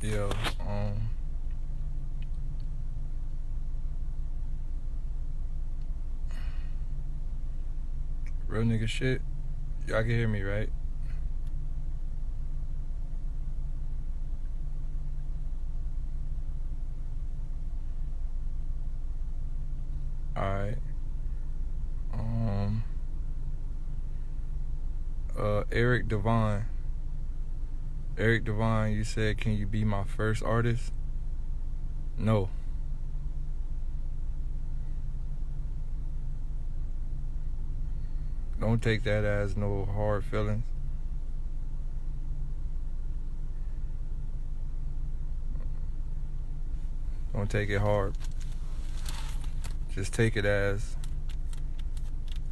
Yo, real nigga shit. Y'all can hear me, right? Alright. Eric Devine. Eric Devine, you said, can you be my first artist? No. Don't take that as no hard feelings. Don't take it hard. Just take it as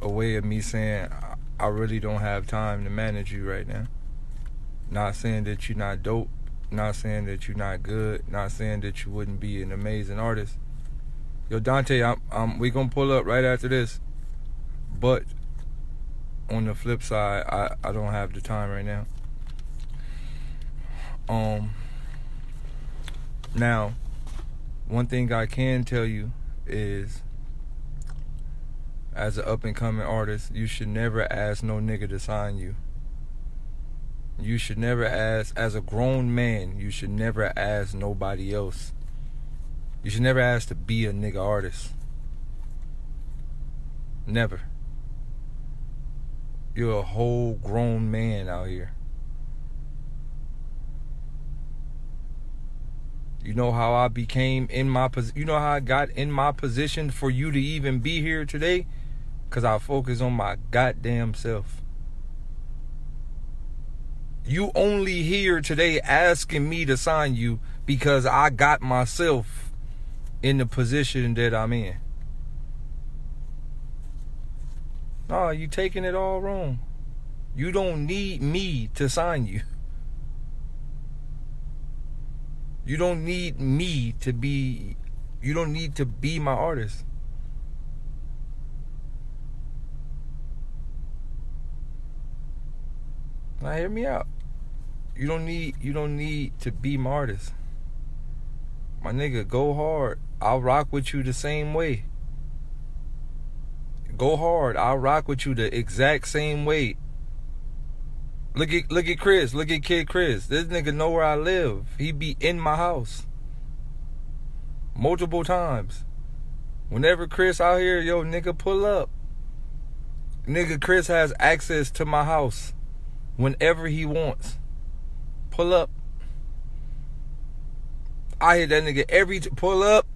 a way of me saying I really don't have time to manage you right now. Not saying that you're not dope. Not saying that you're not good. Not saying that you wouldn't be an amazing artist. Yo, Dante, we gonna pull up right after this. But on the flip side, I don't have the time right now. Now, one thing I can tell you is, as an up-and-coming artist, you should never ask no nigga to sign you. You should never ask, as a grown man, you should never ask nobody else. You should never ask to be a nigga artist. Never. You're a whole grown man out here. You know how I became in my position? You know how I got in my position for you to even be here today? Because I focus on my goddamn self. You only here today asking me to sign you because I got myself in the position that I'm in. No, you taking it all wrong. You don't need me to sign you. You don't need me to be, you don't need to be my artist. Now hear me out. You don't need to be my artist. My nigga, go hard. I'll rock with you the same way. Go hard. I'll rock with you the exact same way. Look at Chris. Look at Kid Chris. This nigga know where I live. He be in my house multiple times. Whenever Chris out here, yo, nigga, pull up. Nigga, Chris has access to my house whenever he wants. Pull up. I hit that nigga pull up.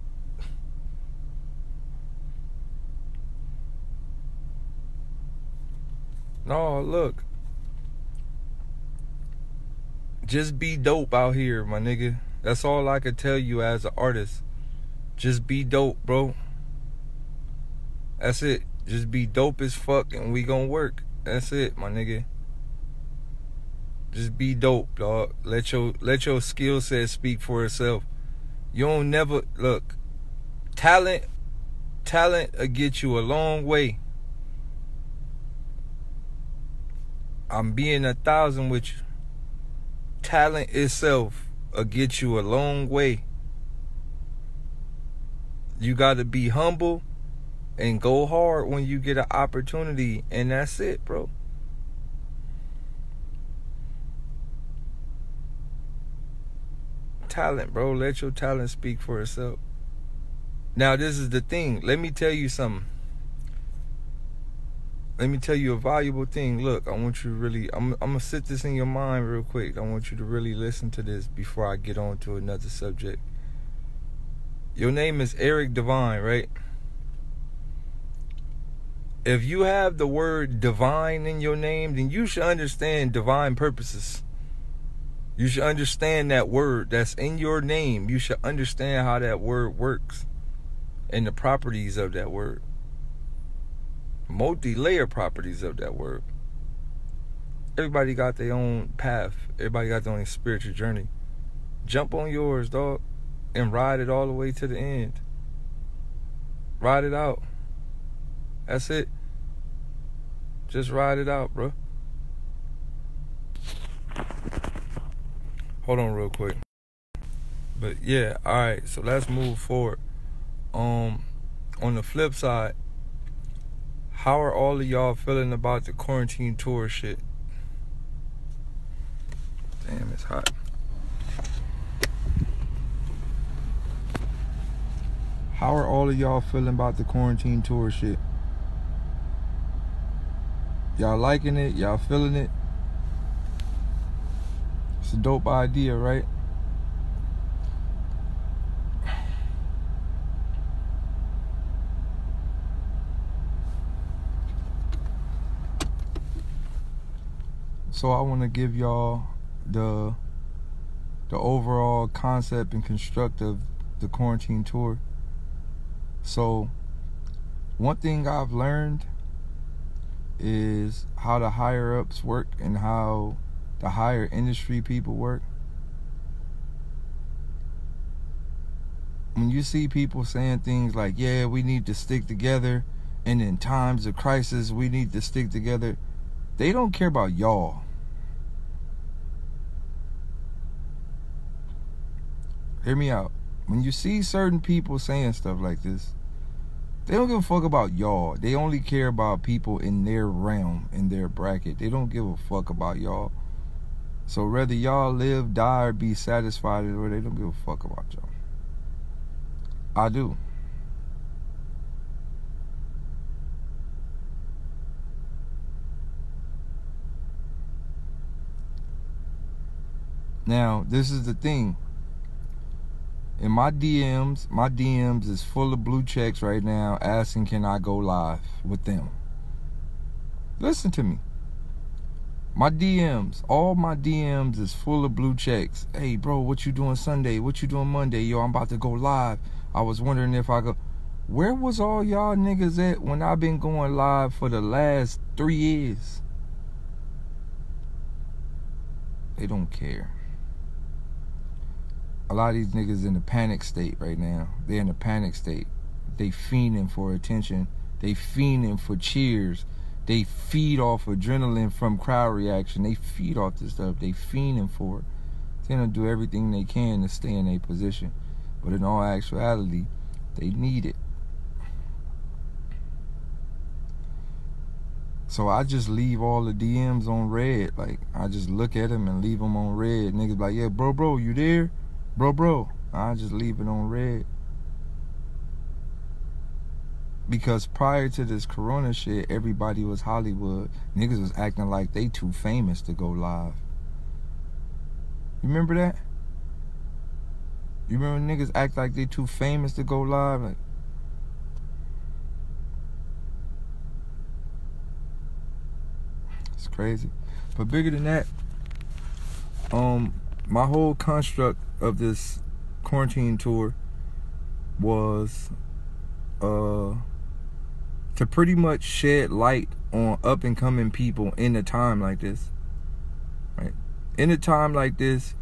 No, look. Just be dope out here, my nigga. That's all I could tell you as an artist. Just be dope, bro. That's it. Just be dope as fuck and we gonna work. That's it, my nigga. Just be dope, dog. Let your skill set speak for itself. You don't never look. Talent will get you a long way. I'm being 1,000 with you. Talent itself will get you a long way. You gotta be humble and go hard when you get an opportunity, and that's it, bro. Talent, bro. Let your talent speak for itself. Now, this is the thing. Let me tell you something. Let me tell you a valuable thing. Look, I want you to really, I'm going to sit this in your mind real quick. I want you to really listen to this before I get on to another subject. Your name is Eric Devine, right? If you have the word divine in your name, then you should understand divine purposes. You should understand that word that's in your name. You should understand how that word works and the properties of that word. Multi-layer properties of that word. Everybody got their own path. Everybody got their own spiritual journey. Jump on yours, dog, and ride it all the way to the end. Ride it out. That's it. Just ride it out, bro. Hold on real quick. But yeah, alright, so let's move forward. On the flip side, how are all of y'all feeling about the quarantine tour shit? Damn, it's hot. How are all of y'all feeling about the quarantine tour shit? Y'all liking it? Y'all feeling it? It's a dope idea, right? So I want to give y'all the overall concept and construct of the quarantine tour. So one thing I've learned is how the higher ups work and how the higher industry people work. When you see people saying things like, yeah, we need to stick together, and in times of crisis we need to stick together, they don't care about y'all. Hear me out. When you see certain people saying stuff like this, they don't give a fuck about y'all. They only care about people in their realm, in their bracket. They don't give a fuck about y'all. So whether y'all live, die, or be satisfied, or they don't give a fuck about y'all. I do. Now, this is the thing. In my DMs is full of blue checks right now asking, can I go live with them? Listen to me. My DMs, all my DMs is full of blue checks. Hey, bro, what you doing Sunday? What you doing Monday? Yo, I'm about to go live. I was wondering if I go. Where was all y'all niggas at when I've been going live for the last 3 years? They don't care. A lot of these niggas in a panic state right now. They're in a panic state. They fiending for attention. They fiending for cheers. They feed off adrenaline from crowd reaction. They feed off this stuff. They fiending for it. They're gonna do everything they can to stay in a position. But in all actuality, they need it. So I just leave all the DMs on red. Like, I just look at them and leave them on red. Niggas be like, yeah, bro, you there? Bro, I just leave it on red. Because prior to this corona shit, everybody was Hollywood. Niggas was acting like they too famous to go live. You remember that? You remember niggas act like they too famous to go live? Like, it's crazy. But bigger than that, my whole construct of this quarantine tour was to pretty much shed light on up and coming people in a time like this. Right? In a time like this,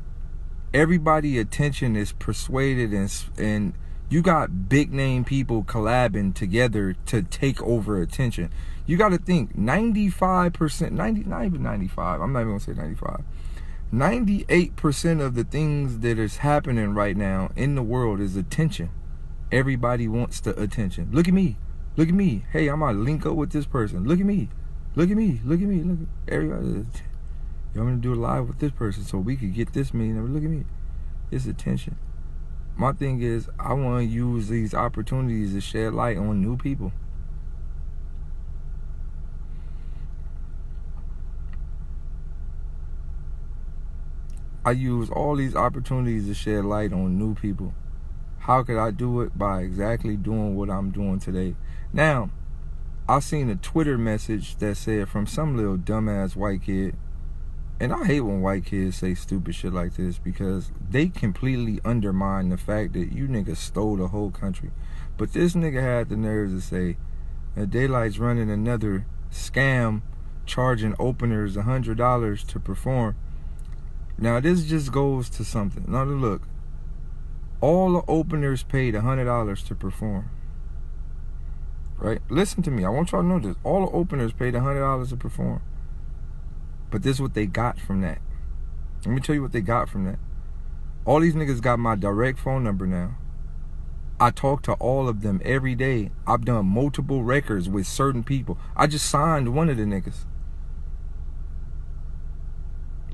everybody's attention is persuaded, and you got big name people collabing together to take over attention. You got to think 95%, not even 95, I'm not even going to say 95. 98% of the things that is happening right now in the world is attention. Everybody wants the attention. Look at me. Look at me. Hey, I'm gonna link up with this person. Look at me. Look at me. Look at me. Look at everybody. You want me to do a live with this person so we could get this meeting? Look at me. It's attention. My thing is, I want to use these opportunities to shed light on new people. I use all these opportunities to shed light on new people. How could I do it? By exactly doing what I'm doing today. Now, I seen a Twitter message that said from some little dumbass white kid, and I hate when white kids say stupid shit like this because they completely undermine the fact that you niggas stole the whole country. But this nigga had the nerve to say that Daylyt's running another scam, charging openers $100 to perform. Now this just goes to something. Now look, all the openers paid $100 to perform. Right? Listen to me. I want y'all to know this. All the openers paid $100 to perform. But this is what they got from that. Let me tell you what they got from that. All these niggas got my direct phone number now. I talk to all of them every day. I've done multiple records with certain people. I just signed one of the niggas.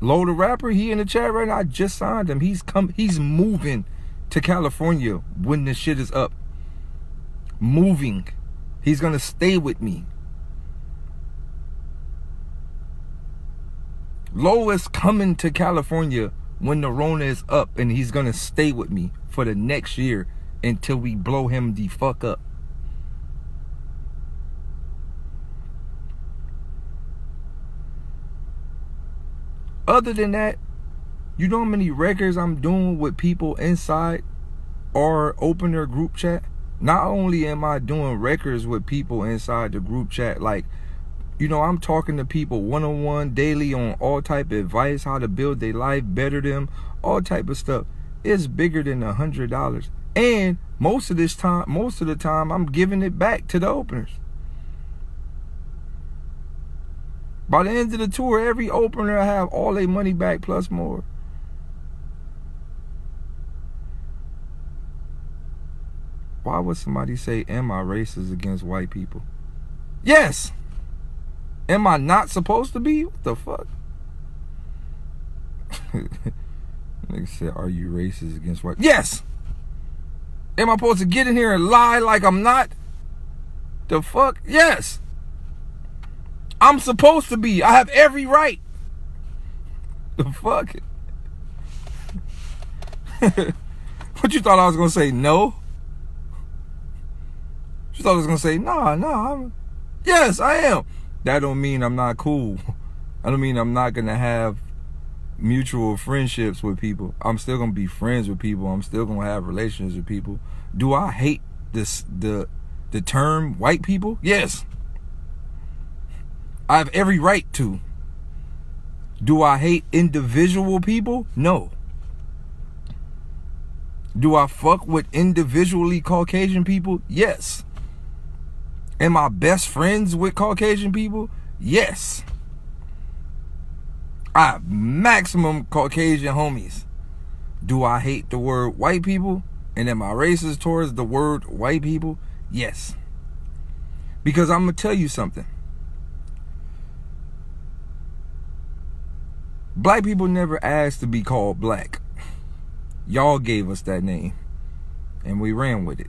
Low the rapper, he in the chat right now. I just signed him. He's moving to California when the shit is up. Moving. He's gonna stay with me. Low is coming to California when the Rona is up, and he's gonna stay with me for the next year until we blow him the fuck up. Other than that, you know how many records I'm doing with people inside or open their group chat? Not only am I doing records with people inside the group chat, like, you know, I'm talking to people one-on-one daily on all type of advice, how to build their life, better them, all type of stuff. It's bigger than $100. And most of the time, I'm giving it back to the openers. By the end of the tour, every opener will have all their money back plus more. Why would somebody say, am I racist against white people? Yes! Am I not supposed to be? What the fuck? Nigga said, are you racist against white? Yes! Am I supposed to get in here and lie like I'm not? The fuck? Yes! I'm supposed to be. I have every right. The fuck? What you thought I was gonna say? No? You thought I was gonna say, nah, yes, I am. That don't mean I'm not cool. I don't mean I'm not gonna have mutual friendships with people. I'm still gonna be friends with people. I'm still gonna have relationships with people. Do I hate the term white people? Yes. I have every right to. Do I hate individual people? No. Do I fuck with individually Caucasian people? Yes. Am I best friends with Caucasian people? Yes. I have maximum Caucasian homies. Do I hate the word white people? And am I racist towards the word white people? Yes. Because I'm going to tell you something. Black people never asked to be called black. Y'all gave us that name. And we ran with it.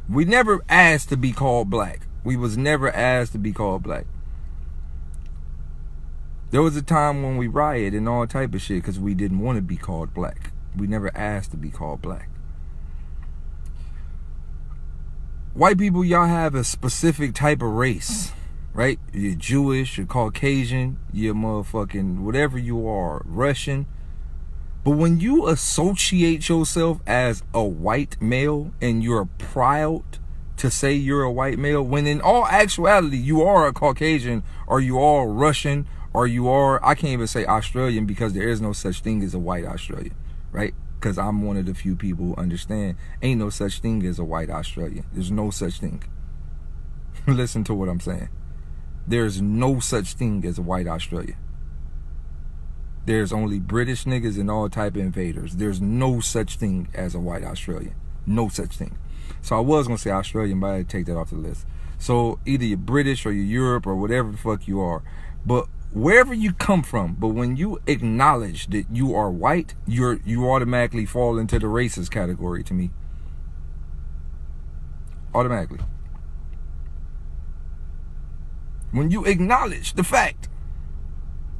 We never asked to be called black. We was never asked to be called black. There was a time when we rioted and all type of shit because we didn't want to be called black. We never asked to be called black. White people, y'all have a specific type of race, right? You're Jewish, you're Caucasian, you're motherfucking whatever you are, Russian. But when you associate yourself as a white male and you're proud to say you're a white male, when in all actuality you are a Caucasian or you are Russian or you are, I can't even say Australian because there is no such thing as a white Australian, right? Because I'm one of the few people who understand ain't no such thing as a white Australian. There's no such thing. Listen to what I'm saying. There's no such thing as a white Australian. There's only British niggas and all type of invaders. There's no such thing as a white Australian. No such thing. So I was going to say Australian, but I had to take that off the list. So either you're British or you're Europe or whatever the fuck you are. But wherever you come from, but when you acknowledge that you are white, you automatically fall into the racist category to me. Automatically. When you acknowledge the fact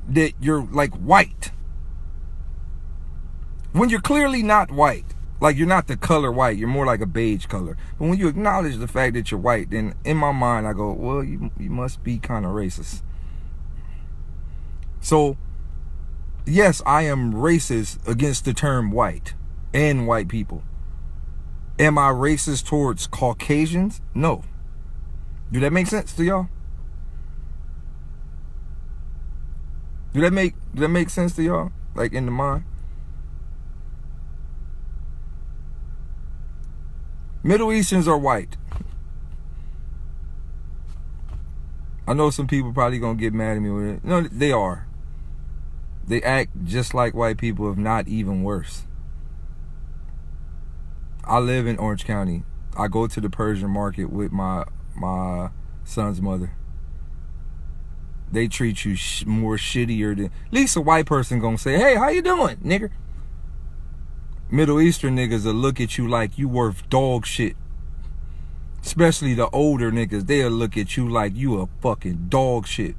that you're like white, when you're clearly not white, like you're not the color white, you're more like a beige color. But when you acknowledge the fact that you're white, then in my mind I go, well, you must be kind of racist. So yes, I am racist against the term white and white people. Am I racist towards Caucasians? No. Do that make sense to y'all? Do that make sense to y'all? Like in the mind? Middle Easterns are white. I know some people probably gonna get mad at me with it. No, they are. They act just like white people, if not even worse. I live in Orange County. I go to the Persian market with my son's mother. They treat you more shittier than... At least a white person gonna say, hey, how you doing, nigga? Middle Eastern niggas will look at you like you worth dog shit. Especially the older niggas, they'll look at you like you a fucking dog shit.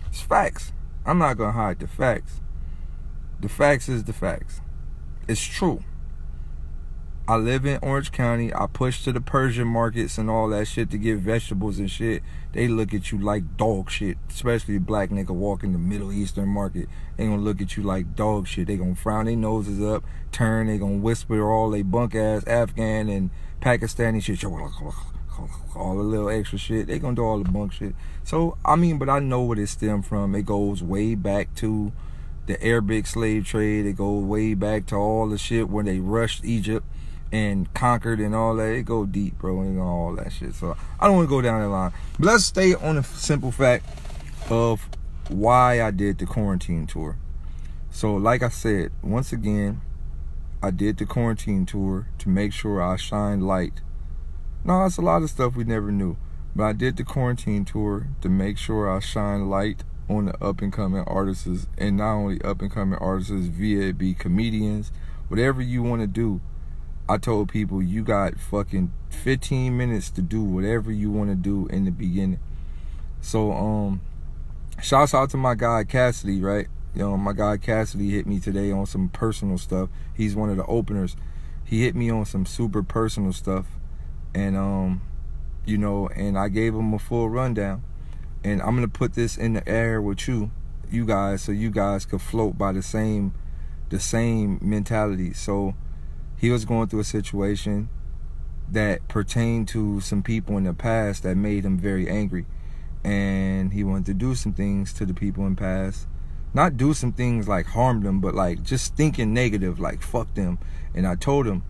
It's facts. I'm not gonna hide the facts. The facts is the facts. It's true. I live in Orange County. I push to the Persian markets and all that shit to get vegetables and shit. They look at you like dog shit. Especially a black nigga walking the Middle Eastern market. They gonna look at you like dog shit. They gonna frown their noses up, turn, they gonna whisper all they bunk ass Afghan and Pakistani shit. All the little extra shit. They gonna do all the bunk shit. So, I mean, but I know where it stemmed from. It goes way back to the Arabic slave trade. It goes way back to all the shit when they rushed Egypt and conquered and all that. It go deep, bro, and all that shit. So I don't want to go down that line. But let's stay on the simple fact of why I did the quarantine tour. So like I said, once again, I did the quarantine tour to make sure I shine light. No, it's a lot of stuff we never knew. But I did the quarantine tour to make sure I shine light on the up-and-coming artists. And not only up-and-coming artists, via it be comedians, whatever you want to do. I told people, you got fucking 15 minutes to do whatever you want to do in the beginning. So, shouts out to my guy Cassidy, right? You know, my guy Cassidy hit me today on some personal stuff. He's one of the openers. He hit me on some super personal stuff. And, you know, and I gave him a full rundown. And I'm going to put this in the air with you guys, so you guys could float by the same mentality. So, he was going through a situation that pertained to some people in the past that made him very angry. And he wanted to do some things to the people in the past. Not do some things like harm them, but like just thinking negative, like fuck them. And I told him,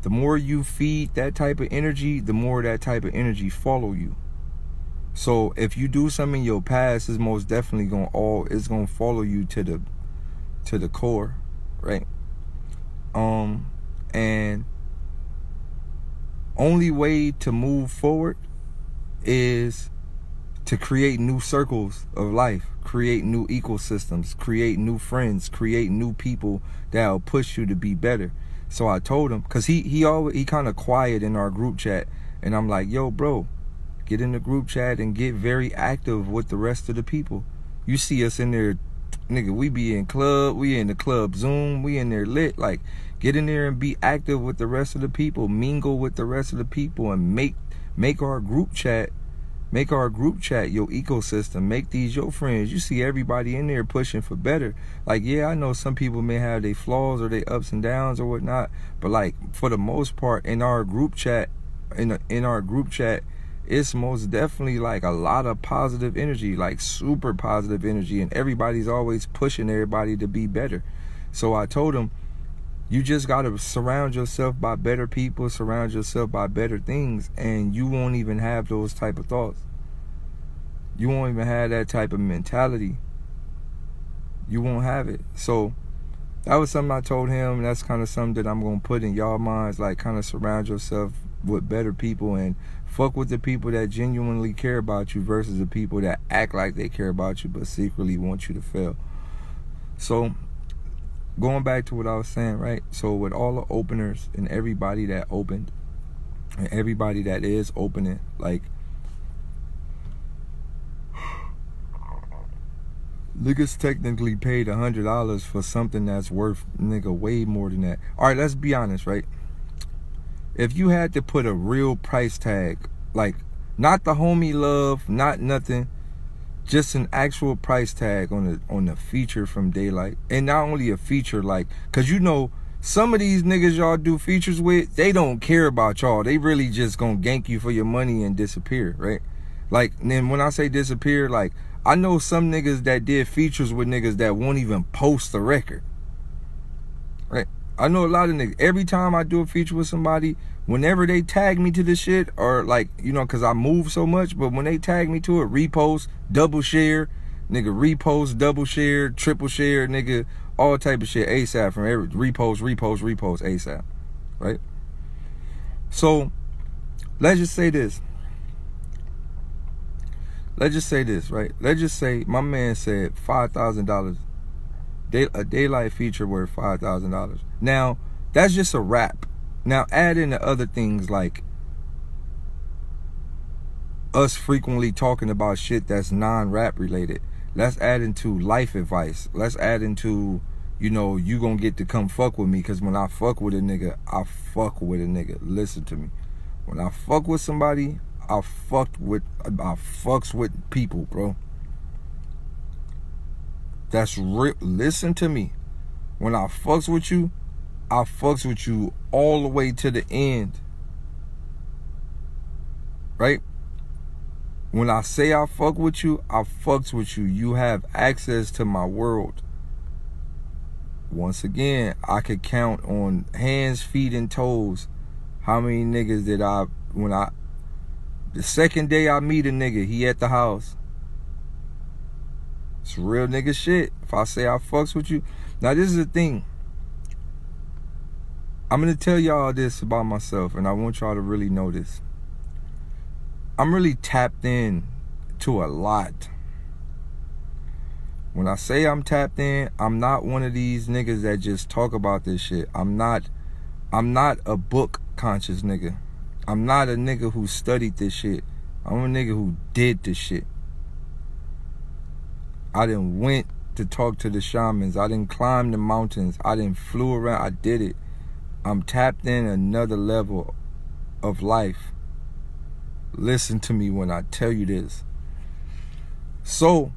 the more you feed that type of energy, the more that type of energy follow you. So if you do something in your past, it's most definitely gonna follow you to the core, right? And only way to move forward is to create new circles of life, create new ecosystems, create new friends, create new people that'll push you to be better. So I told him, cause he kind of quiet in our group chat, and I'm like, yo, bro, get in the group chat and get very active with the rest of the people. You see us in there, nigga, we be in the club Zoom, we in there lit, like, get in there and be active with the rest of the people, mingle with the rest of the people, and make our group chat your ecosystem. Make these your friends. You see everybody in there pushing for better. Like, yeah, I know some people may have their flaws or their ups and downs or whatnot, but like for the most part in our group chat, it's most definitely like a lot of positive energy, like super positive energy, and everybody's always pushing everybody to be better. So I told him, you just got to surround yourself by better people, surround yourself by better things, and you won't even have those type of thoughts. You won't even have that type of mentality. You won't have it. So that was something I told him, and that's kind of something that I'm going to put in y'all minds, like kind of surround yourself with better people and fuck with the people that genuinely care about you versus the people that act like they care about you but secretly want you to fail. So going back to what I was saying, right? So with all the openers and everybody that opened and everybody that is opening, like, niggas technically paid $100 for something that's worth, nigga, way more than that. All right, let's be honest, right? If you had to put a real price tag, like, not the homie love, not nothing, just an actual price tag on the feature from Daylyt. And not only a feature, like, cause you know some of these niggas y'all do features with, they don't care about y'all. They really just gonna gank you for your money and disappear, right? Like, and then when I say disappear, like, I know some niggas that did features with niggas that won't even post the record, right? I know a lot of niggas, every time I do a feature with somebody, whenever they tag me to this shit, or like, you know, cause I move so much, but when they tag me to it, repost, double share, Nigga, repost, double share, triple share, nigga, all type of shit ASAP from every repost, ASAP, right? So, let's just say this. Let's just say this, right? Let's just say my man said $5,000. A Daylyt feature worth $5,000. Now, that's just a wrap. Now, add in the other things like us frequently talking about shit that's non-rap related. Let's add into life advice. Let's add into, you know, you gonna get to come fuck with me, because when I fuck with a nigga, I fuck with a nigga. Listen to me. When I fuck with somebody, I fucks with people, bro. That's real. Listen to me. When I fucks with you, I fucks with you all the way to the end. Right? When I say I fuck with you, I fucks with you. You have access to my world. Once again, I could count on hands, feet, and toes how many niggas that the second day I meet a nigga, he at the house. It's real nigga shit. If I say I fucks with you. Now, this is the thing. I'm going to tell y'all this about myself, and I want y'all to really know this. I'm really tapped in to a lot. When I say I'm tapped in, I'm not one of these niggas that just talk about this shit. I'm not a book conscious nigga. I'm not a nigga who studied this shit. I'm a nigga who did this shit. I done went to talk to the shamans. I done climbed the mountains. I done flew around. I did it. I'm tapped in another level of life. Listen to me when I tell you this. So,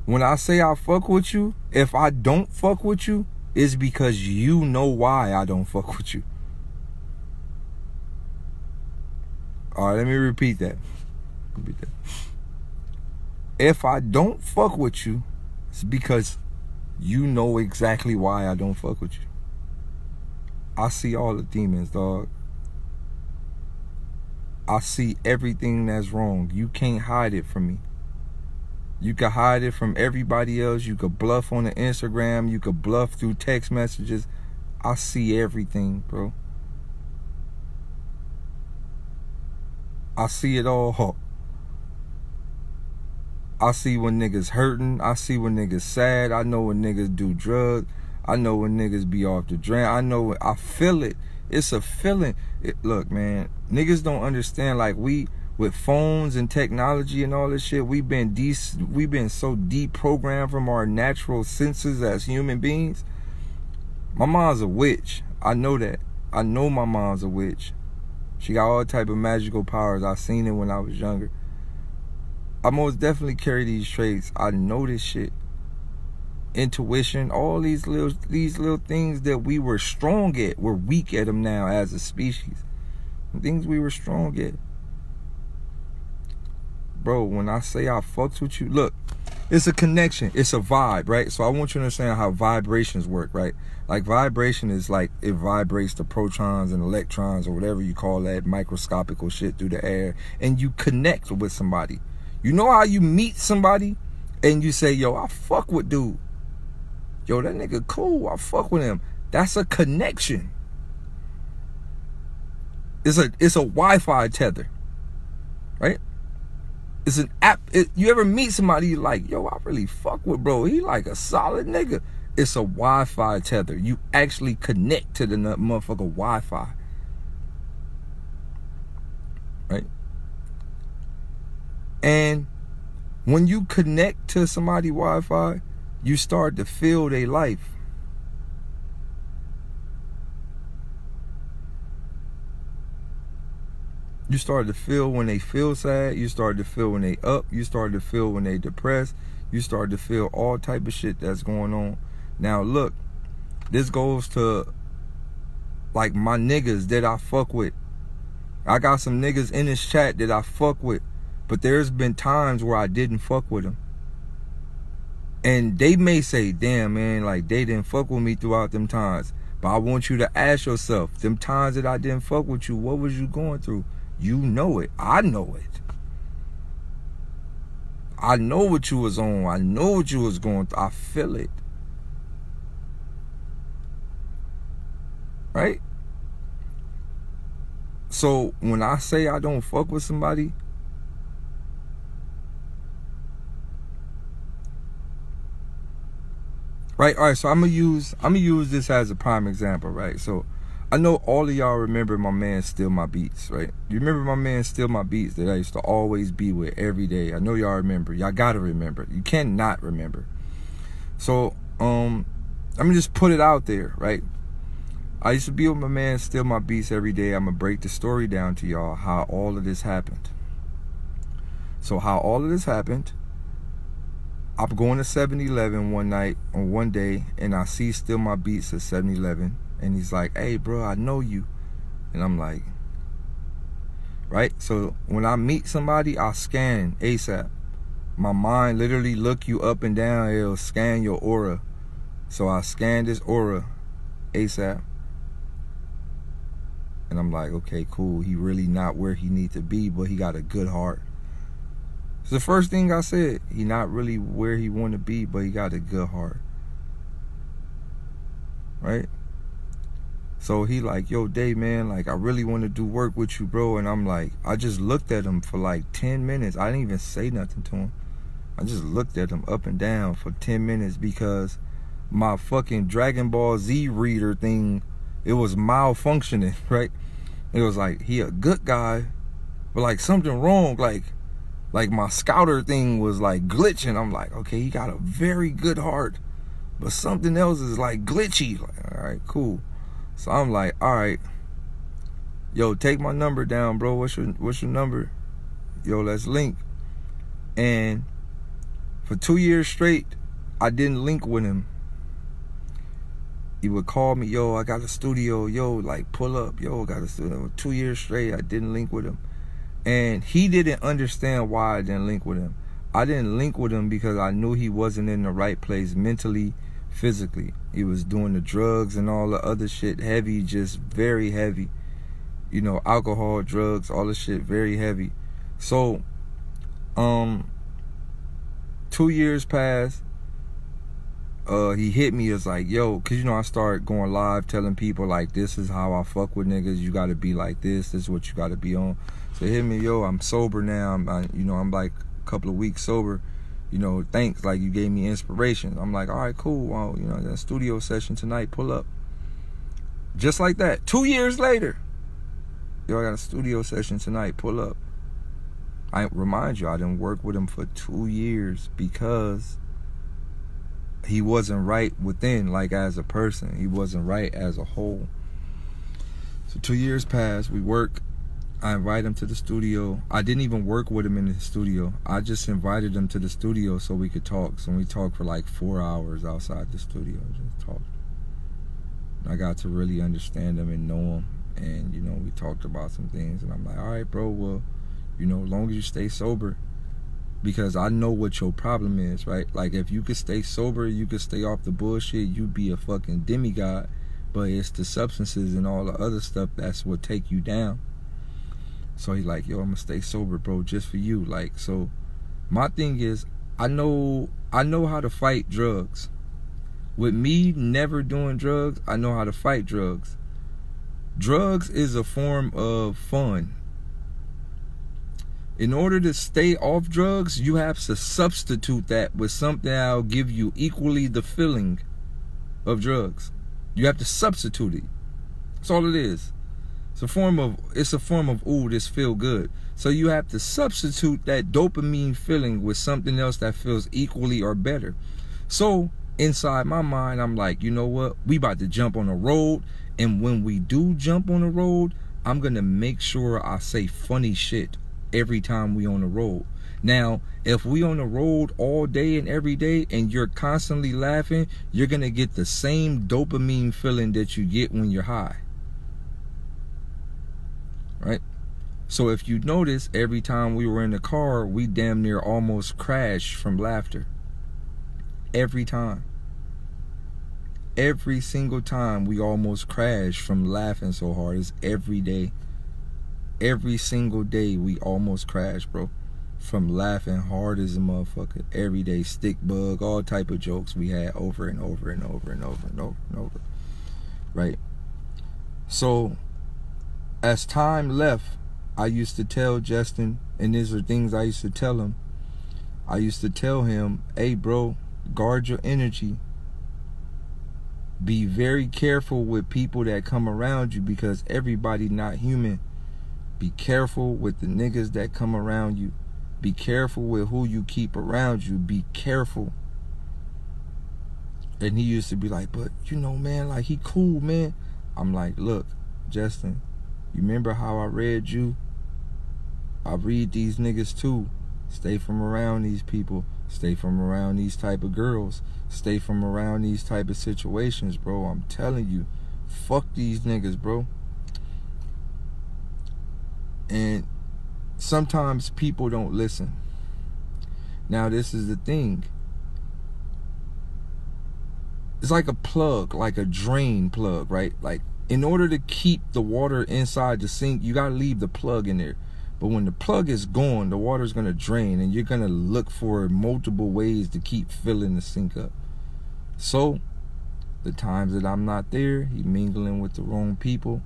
when I say I fuck with you, if I don't fuck with you, it's because you know why I don't fuck with you. All right, let me repeat that. If I don't fuck with you, it's because you know exactly why I don't fuck with you. I see all the demons, dog. I see everything that's wrong. You can't hide it from me. You can hide it from everybody else. You could bluff on the Instagram. You could bluff through text messages. I see everything, bro. I see it all. I see when niggas hurting. I see when niggas sad. I know when niggas do drugs. I know when niggas be off the drain. I feel it. It's a feeling. Look, man, niggas don't understand. Like, we, with phones and technology and all this shit, we've been so deprogrammed from our natural senses as human beings. My mom's a witch. I know that. I know my mom's a witch. She got all type of magical powers. I seen it when I was younger. I most definitely carry these traits. I know this shit. Intuition, all these little things that we were strong at, we're weak at them now as a species. Things we were strong at. Bro, when I say I fucks with you, look, it's a connection, it's a vibe, right? So I want you to understand how vibrations work, right? Like, vibration is like, it vibrates the protons and electrons or whatever you call that microscopical shit through the air, and you connect with somebody. You know how you meet somebody and you say, yo, I fuck with dude. Yo, that nigga cool, I fuck with him. That's a connection. It's a Wi-Fi tether, right? It's an app. You ever meet somebody you like, yo, I really fuck with bro. He like a solid nigga. It's a Wi-Fi tether. You actually connect to the motherfucker Wi-Fi, right? And when you connect to somebody Wi-Fi, you start to feel their life. You start to feel when they feel sad. You start to feel when they up. You start to feel when they depressed. You start to feel all type of shit that's going on. Now look, this goes to like my niggas that I fuck with. I got some niggas in this chat that I fuck with, but there's been times where I didn't fuck with them. And they may say, damn, man, like, they didn't fuck with me throughout them times. But I want you to ask yourself, them times that I didn't fuck with you, what was you going through? You know it. I know it. I know what you was on. I know what you was going through. I feel it. Right? So when I say I don't fuck with somebody, right? All right, so I'm gonna use this as a prime example, right? So I know all of y'all remember my man Steal My Beats, right? You remember my man Steal My Beats that I used to always be with every day? I know y'all remember. Y'all gotta remember. You cannot remember. So let me just put it out there, right? I used to be with my man Steal My Beats every day. I'm gonna break the story down to y'all how all of this happened. So how all of this happened, I'm going to 7-Eleven one day, and I see Steal My Beats at 7-Eleven. And he's like, hey, bro, I know you. And I'm like, right? So when I meet somebody, I scan ASAP. My mind literally look you up and down. It'll scan your aura. So I scan this aura ASAP. And I'm like, okay, cool. He really not where he need to be, but he got a good heart. It's the first thing I said. He not really where he want to be, but he got a good heart. Right? So he like, yo, Day, man, like, I really want to do work with you, bro. And I'm like, I just looked at him for like 10 minutes. I didn't even say nothing to him. I just looked at him up and down for 10 minutes because my fucking Dragon Ball Z reader thing, it was malfunctioning, right? It was like, he a good guy, but like something wrong. Like my scouter thing was like glitching. I'm like, okay, he got a very good heart, but something else is like glitchy. Like, all right, cool. So I'm like, all right, yo, take my number down, bro. What's your number? Yo, let's link. And for 2 years straight, I didn't link with him. He would call me, yo, I got a studio, yo, like, pull up, yo, got a studio. 2 years straight, I didn't link with him. And he didn't understand why I didn't link with him. I didn't link with him because I knew he wasn't in the right place mentally, physically. He was doing the drugs and all the other shit heavy, just very heavy. You know, alcohol, drugs, all the shit very heavy. So 2 years passed. He hit me as like, yo, cause you know I started going live telling people like, this is how I fuck with niggas. You gotta be like this. This is what you gotta be on. So he hit me, yo, I'm sober now. I'm like a couple of weeks sober. You know, thanks, like you gave me inspiration. I'm like, all right, cool. Well, you know, that studio session tonight, pull up. Just like that. 2 years later, yo, I got a studio session tonight, pull up. I remind you, I didn't work with him for 2 years because he wasn't right within, like as a person. He wasn't right as a whole. So 2 years passed, we work. I invite him to the studio. I didn't even work with him in the studio. I just invited him to the studio so we could talk. So we talked for like 4 hours outside the studio. Just talked. I got to really understand him and know him. And, you know, we talked about some things. And I'm like, all right, bro, well, you know, as long as you stay sober, because I know what your problem is, right? Like, if you could stay sober, you could stay off the bullshit, you'd be a fucking demigod. But it's the substances and all the other stuff that's what take you down. So he's like, yo, I'm gonna stay sober, bro, just for you. Like, so my thing is, I know how to fight drugs. With me never doing drugs, I know how to fight drugs. Drugs is a form of fun. In order to stay off drugs, you have to substitute that with something that'll give you equally the feeling of drugs. You have to substitute it. That's all it is. It's a form of ooh, this feel good. So you have to substitute that dopamine feeling with something else that feels equally or better. So inside my mind, I'm like, you know what? We about to jump on the road. And when we do jump on the road, I'm going to make sure I say funny shit every time we on the road. Now, if we on the road all day and every day and you're constantly laughing, you're going to get the same dopamine feeling that you get when you're high. Right? So if you notice, every time we were in the car, we damn near almost crashed from laughter. Every time. Every single time we almost crashed from laughing so hard. It's every day. Every single day we almost crash, bro. from laughing hard as a motherfucker, everyday stick bug, all type of jokes we had over and over and over and over and over and over, right? So as time left, I used to tell Justin, and these are things I used to tell him. I used to tell him, hey bro, guard your energy. Be very careful with people that come around you, because everybody not human. Be careful with the niggas that come around you. Be careful with who you keep around you. Be careful. And he used to be like, but you know, man, like he cool, man. I'm like, look, Justin, you remember how I read you? I read these niggas too. Stay from around these people. Stay from around these type of girls. Stay from around these type of situations, bro. I'm telling you, fuck these niggas, bro. And sometimes people don't listen. Now, this is the thing. It's like a plug, like a drain plug, right? Like, in order to keep the water inside the sink, you gotta leave the plug in there. But when the plug is gone, the water's gonna drain, and you're gonna look for multiple ways to keep filling the sink up. So, the times that I'm not there, he mingling with the wrong people,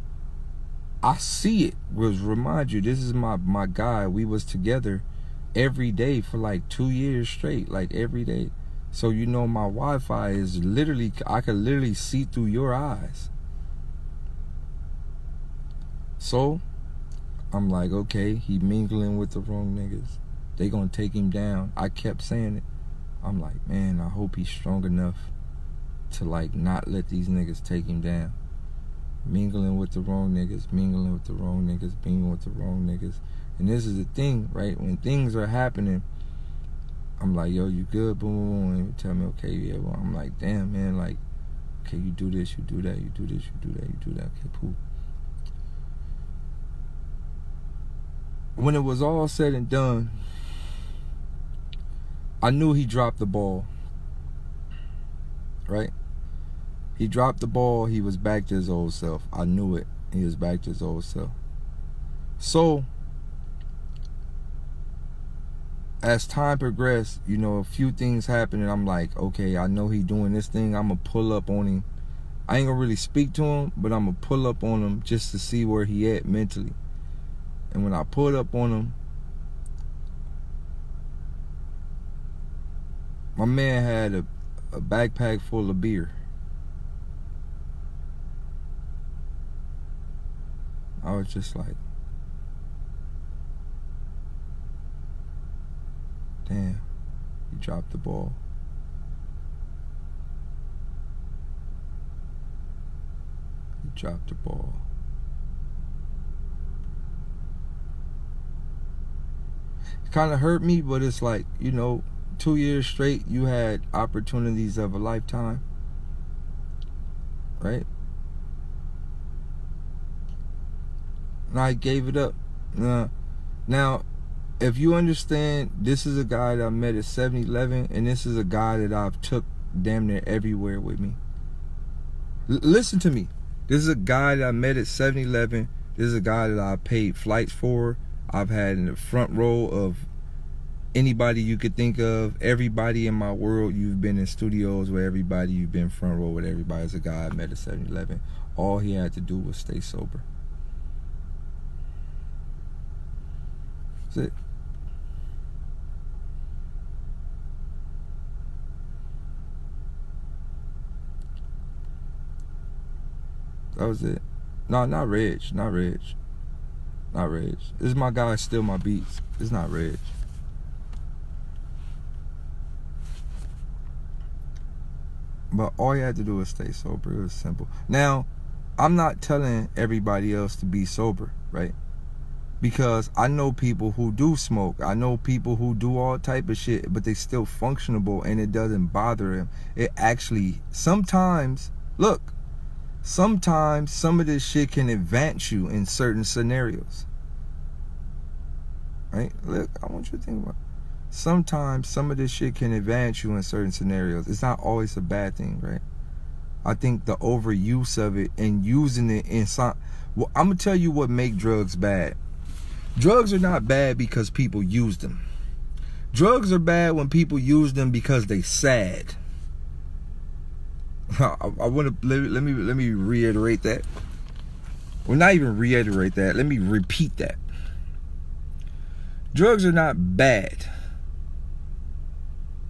I see it. Was remind you, this is my guy. We was together every day for like 2 years straight, like every day. So you know my Wi-Fi is literally, I could literally see through your eyes. So I'm like, okay, he mingling with the wrong niggas. They gonna take him down. I kept saying it. I'm like, man, I hope he's strong enough to like not let these niggas take him down. Mingling with the wrong niggas, mingling with the wrong niggas, being with the wrong niggas. And this is the thing, right? When things are happening, I'm like, yo, you good? Boom, boom, boom. And you tell me, okay, yeah. Well, I'm like, damn, man, like, okay, you do this, you do that, you do this, you do that, you do that. Okay, cool. When it was all said and done, I knew he dropped the ball, right? He dropped the ball. He was back to his old self. I knew it. He was back to his old self. So, as time progressed, you know, a few things happened, and I'm like, okay, I know he doing this thing. I'm going to pull up on him. I ain't going to really speak to him, but I'm going to pull up on him just to see where he at mentally. And when I pulled up on him, my man had a backpack full of beer. I was just like, damn, he dropped the ball. He dropped the ball. It kind of hurt me, but it's like, you know, 2 years straight, you had opportunities of a lifetime, right? And I gave it up. Now, if you understand, this is a guy that I met at 7-Eleven, and this is a guy that I've took damn near everywhere with me. Listen to me. This is a guy that I met at 7-Eleven. This is a guy that I paid flights for. I've had in the front row of anybody you could think of. Everybody in my world, you've been in studios with everybody. You've been front row with everybody. It's a guy I met at 7-Eleven. All he had to do was stay sober. That's it. That was it. No, not Reg. Not Reg. Not Reg. This is my guy, Still My Beats. It's not Reg. But all you had to do was stay sober. It was simple. Now, I'm not telling everybody else to be sober, right? Because I know people who do smoke. I know people who do all type of shit, but they still functionable and it doesn't bother them. It actually, sometimes, look, sometimes some of this shit can advance you in certain scenarios. Right? Look, I want you to think about it. Sometimes some of this shit can advance you in certain scenarios. It's not always a bad thing, right? I think the overuse of it and using it in some... Well, I'm going to tell you what make drugs bad. Drugs are not bad because people use them. Drugs are bad when people use them because they sad. I want to let me reiterate that. Well, not even reiterate that. Let me repeat that. Drugs are not bad.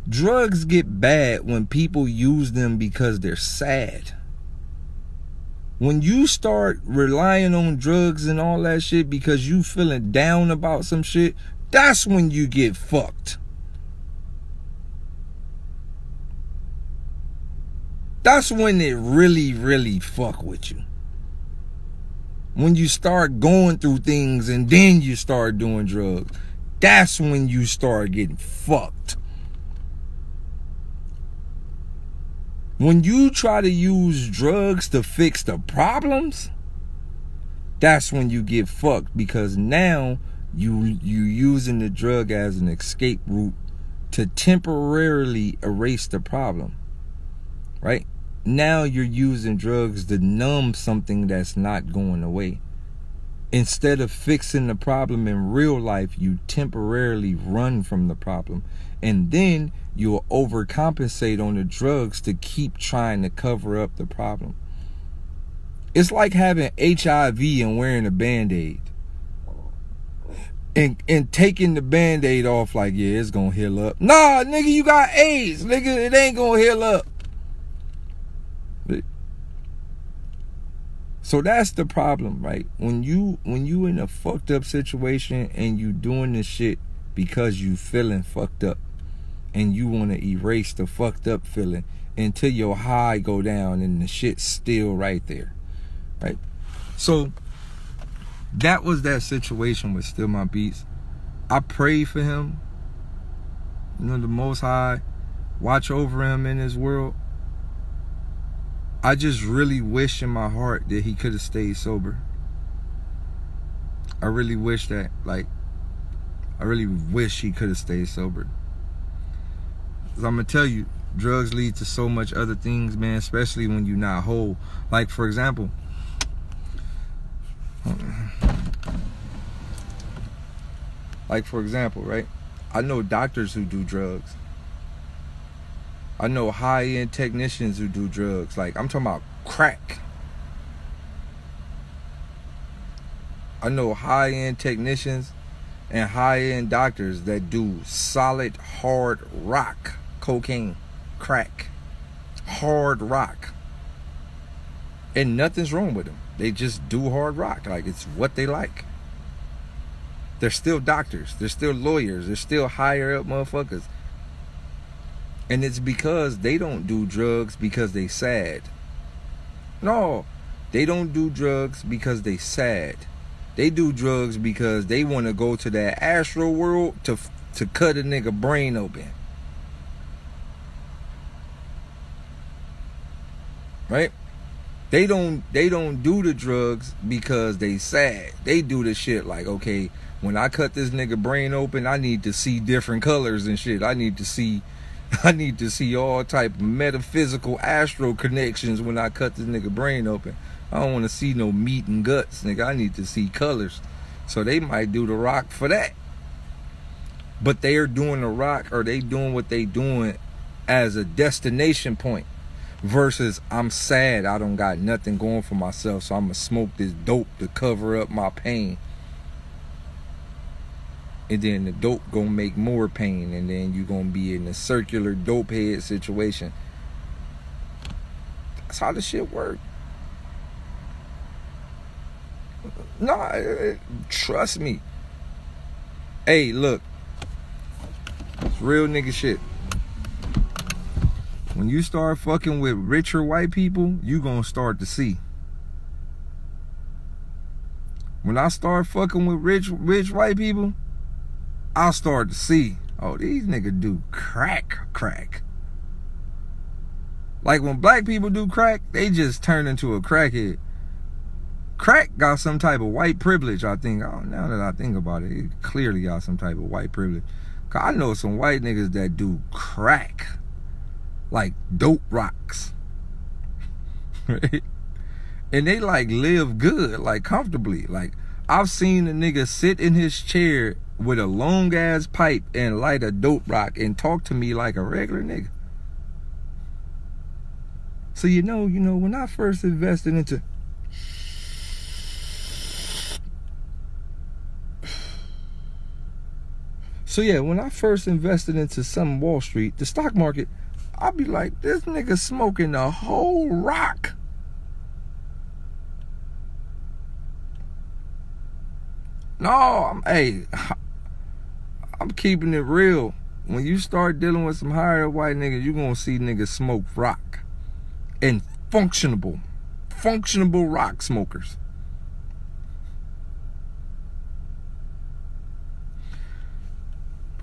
Drugs get bad when people use them because they're sad. When you start relying on drugs and all that shit because you feeling down about some shit, that's when you get fucked. That's when it really, really fuck with you. When you start going through things and then you start doing drugs, that's when you start getting fucked. When you try to use drugs to fix the problems, that's when you get fucked, because now you using the drug as an escape route to temporarily erase the problem, right? Now you're using drugs to numb something that's not going away. Instead of fixing the problem in real life, you temporarily run from the problem. And then you'll overcompensate on the drugs to keep trying to cover up the problem. It's like having HIV and wearing a Band-Aid. And taking the Band-Aid off like, yeah, it's gonna heal up. Nah, nigga, you got AIDS. Nigga, it ain't gonna heal up. So that's the problem, right? When you in a fucked up situation and you doing this shit because you feeling fucked up and you want to erase the fucked up feeling until your high go down and the shit's still right there, right? So that was that situation with Still My Beats. I prayed for him. You know, the Most High watch over him in his world. I just really wish in my heart that he could have stayed sober. I really wish that, like, I really wish he could have stayed sober. 'Cause I'm gonna tell you, drugs lead to so much other things, man, especially when you're not whole. Like, for example, right? I know doctors who do drugs. I know high-end technicians who do drugs. Like, I'm talking about crack. I know high-end technicians and high-end doctors that do solid, hard rock, cocaine, crack, hard rock. And nothing's wrong with them. They just do hard rock. Like, it's what they like. They're still doctors. They're still lawyers. They're still higher up motherfuckers. And it's because they don't do drugs because they sad. No, they don't do drugs because they sad. They do drugs because they want to go to that astral world to cut a nigga brain open. Right? They don't do the drugs because they sad. They do the shit like, okay, when I cut this nigga brain open, I need to see different colors and shit. I need to see all type of metaphysical astral connections when I cut this nigga brain open. I don't want to see no meat and guts, nigga. I need to see colors. So they might do the rock for that. But they are doing the rock, or they doing what they doing as a destination point. Versus, I'm sad, I don't got nothing going for myself, so I'm going to smoke this dope to cover up my pain. And then the dope gonna make more pain, and then you gonna be in a circular dope head situation. That's how the shit work. No, trust me. Hey, look, it's real nigga shit. When you start fucking with richer white people, you gonna start to see. When I start fucking with rich white people, I'll start to see, oh, these niggas do crack. Like when black people do crack, they just turn into a crackhead. Crack got some type of white privilege, I think. Oh, now that I think about it, it clearly got some type of white privilege. 'Cause I know some white niggas that do crack, like dope rocks. Right? And they like live good, like comfortably. Like, I've seen a nigga sit in his chair with a long ass pipe and light a dope rock and talk to me like a regular nigga. So you know, when I first invested into when I first invested into some Wall Street, the stock market, I'd be like, this nigga smoking the whole rock. No, I'm keeping it real. When you start dealing with some higher white niggas, you gonna see niggas smoke rock. And functionable rock smokers.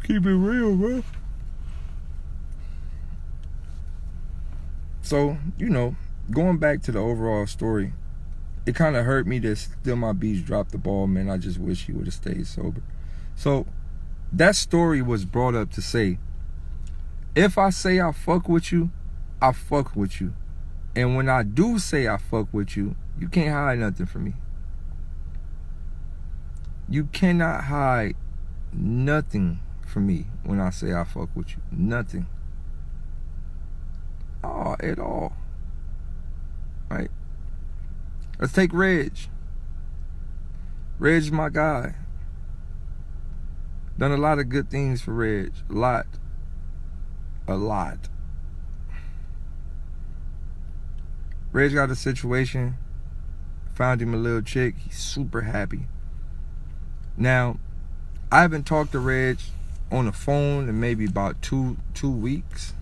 Keep it real, bro. So, going back to the overall story, it kind of hurt me that Still My Beats dropped the ball, man. I just wish he would have stayed sober. So, that story was brought up to say, if I say I fuck with you, I fuck with you. And when I do say I fuck with you, you can't hide nothing from me. You cannot hide nothing from me when I say I fuck with you. Nothing. Oh, at all. Right? Let's take Reg. Reg's my guy. Done a lot of good things for Reg. A lot. Reg got a situation. Found him a little chick. He's super happy. Now, I haven't talked to Reg on the phone in maybe about two weeks.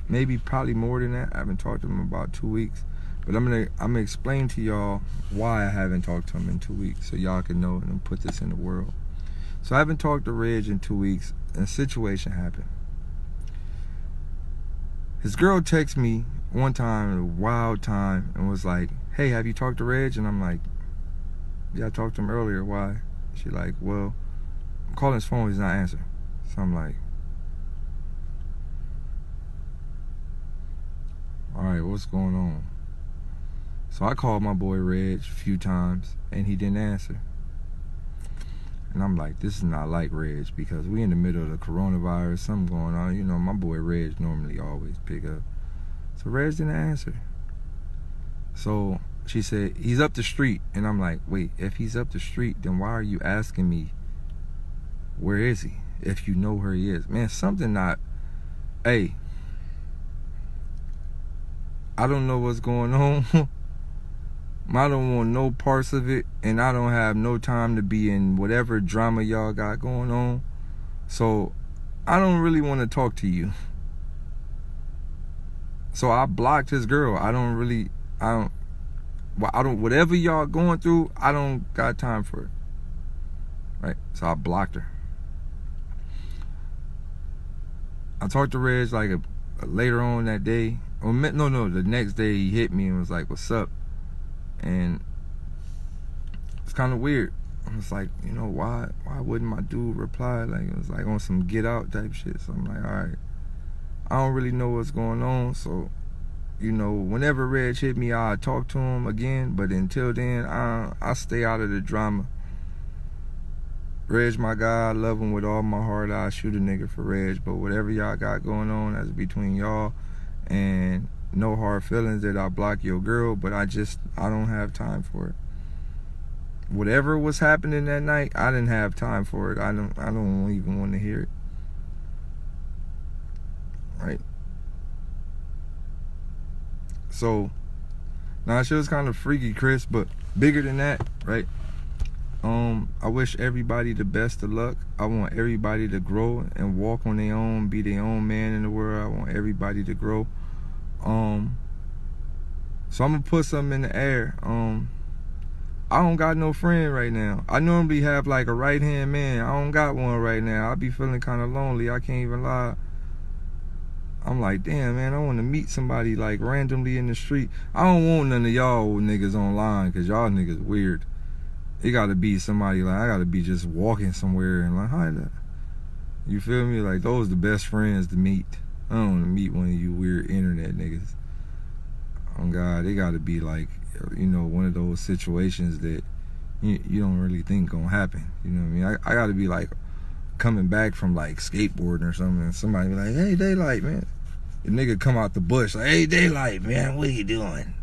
Maybe probably more than that. I haven't talked to him in about 2 weeks. But I'm gonna explain to y'all why I haven't talked to him in 2 weeks, so y'all can know and put this in the world. So I haven't talked to Reg in 2 weeks, and a situation happened. His girl texted me one time, a wild time, and was like, hey, have you talked to Reg? And I'm like, yeah, I talked to him earlier. Why? She like, well, I'm calling his phone, he's not answering. So I'm like, all right, what's going on? So I called my boy Reg a few times, and he didn't answer. And I'm like, this is not like Reg, because we in the middle of the coronavirus, something going on. My boy Reg normally always pick up. So Reg didn't answer. So she said, he's up the street. And I'm like, wait, if he's up the street, then why are you asking me, where is he? If you know where he is. Man, something not, hey, I don't know what's going on. I don't want no parts of it, and I don't have no time to be in whatever drama y'all got going on. So I don't really want to talk to you. So I blocked his girl. Whatever y'all going through, I don't got time for it. Right? So I blocked her. I talked to Reg like later on that day. Or no, the next day he hit me and was like, what's up? And it's kind of weird. I was like, why wouldn't my dude reply? Like, it was like on some get out type shit. So I'm like, all right, I don't really know what's going on. So, whenever Reg hit me, I'll talk to him again. But until then, I stay out of the drama. Reg my guy, I love him with all my heart. I shoot a nigga for Reg. But whatever y'all got going on, that's between y'all. And no hard feelings that I block your girl, but I don't have time for it. Whatever was happening that night, I didn't have time for it. I don't even want to hear it. Right? So, now shit was kind of freaky, Chris, but bigger than that, right? I wish everybody the best of luck. I want everybody to grow and walk on their own, be their own man in the world. I want everybody to grow. So I'm gonna put something in the air. I don't got no friend right now. I normally have like a right-hand man. I don't got one right now. I be feeling kind of lonely. I can't even lie. I'm like, damn, man, I want to meet somebody like randomly in the street. I don't want none of y'all niggas online, because y'all niggas weird. It gotta be somebody like, I gotta be just walking somewhere and like, hi there. You feel me? Like, those the best friends to meet. I don't want to meet one of you weird internet niggas. Oh God, they gotta be like, one of those situations that, you don't really think gonna happen. You know what I mean? I gotta be like coming back from like skateboarding or something, and somebody be like, hey, Daylyt, man. The nigga come out the bush like, hey, Daylyt, man, what are you doing?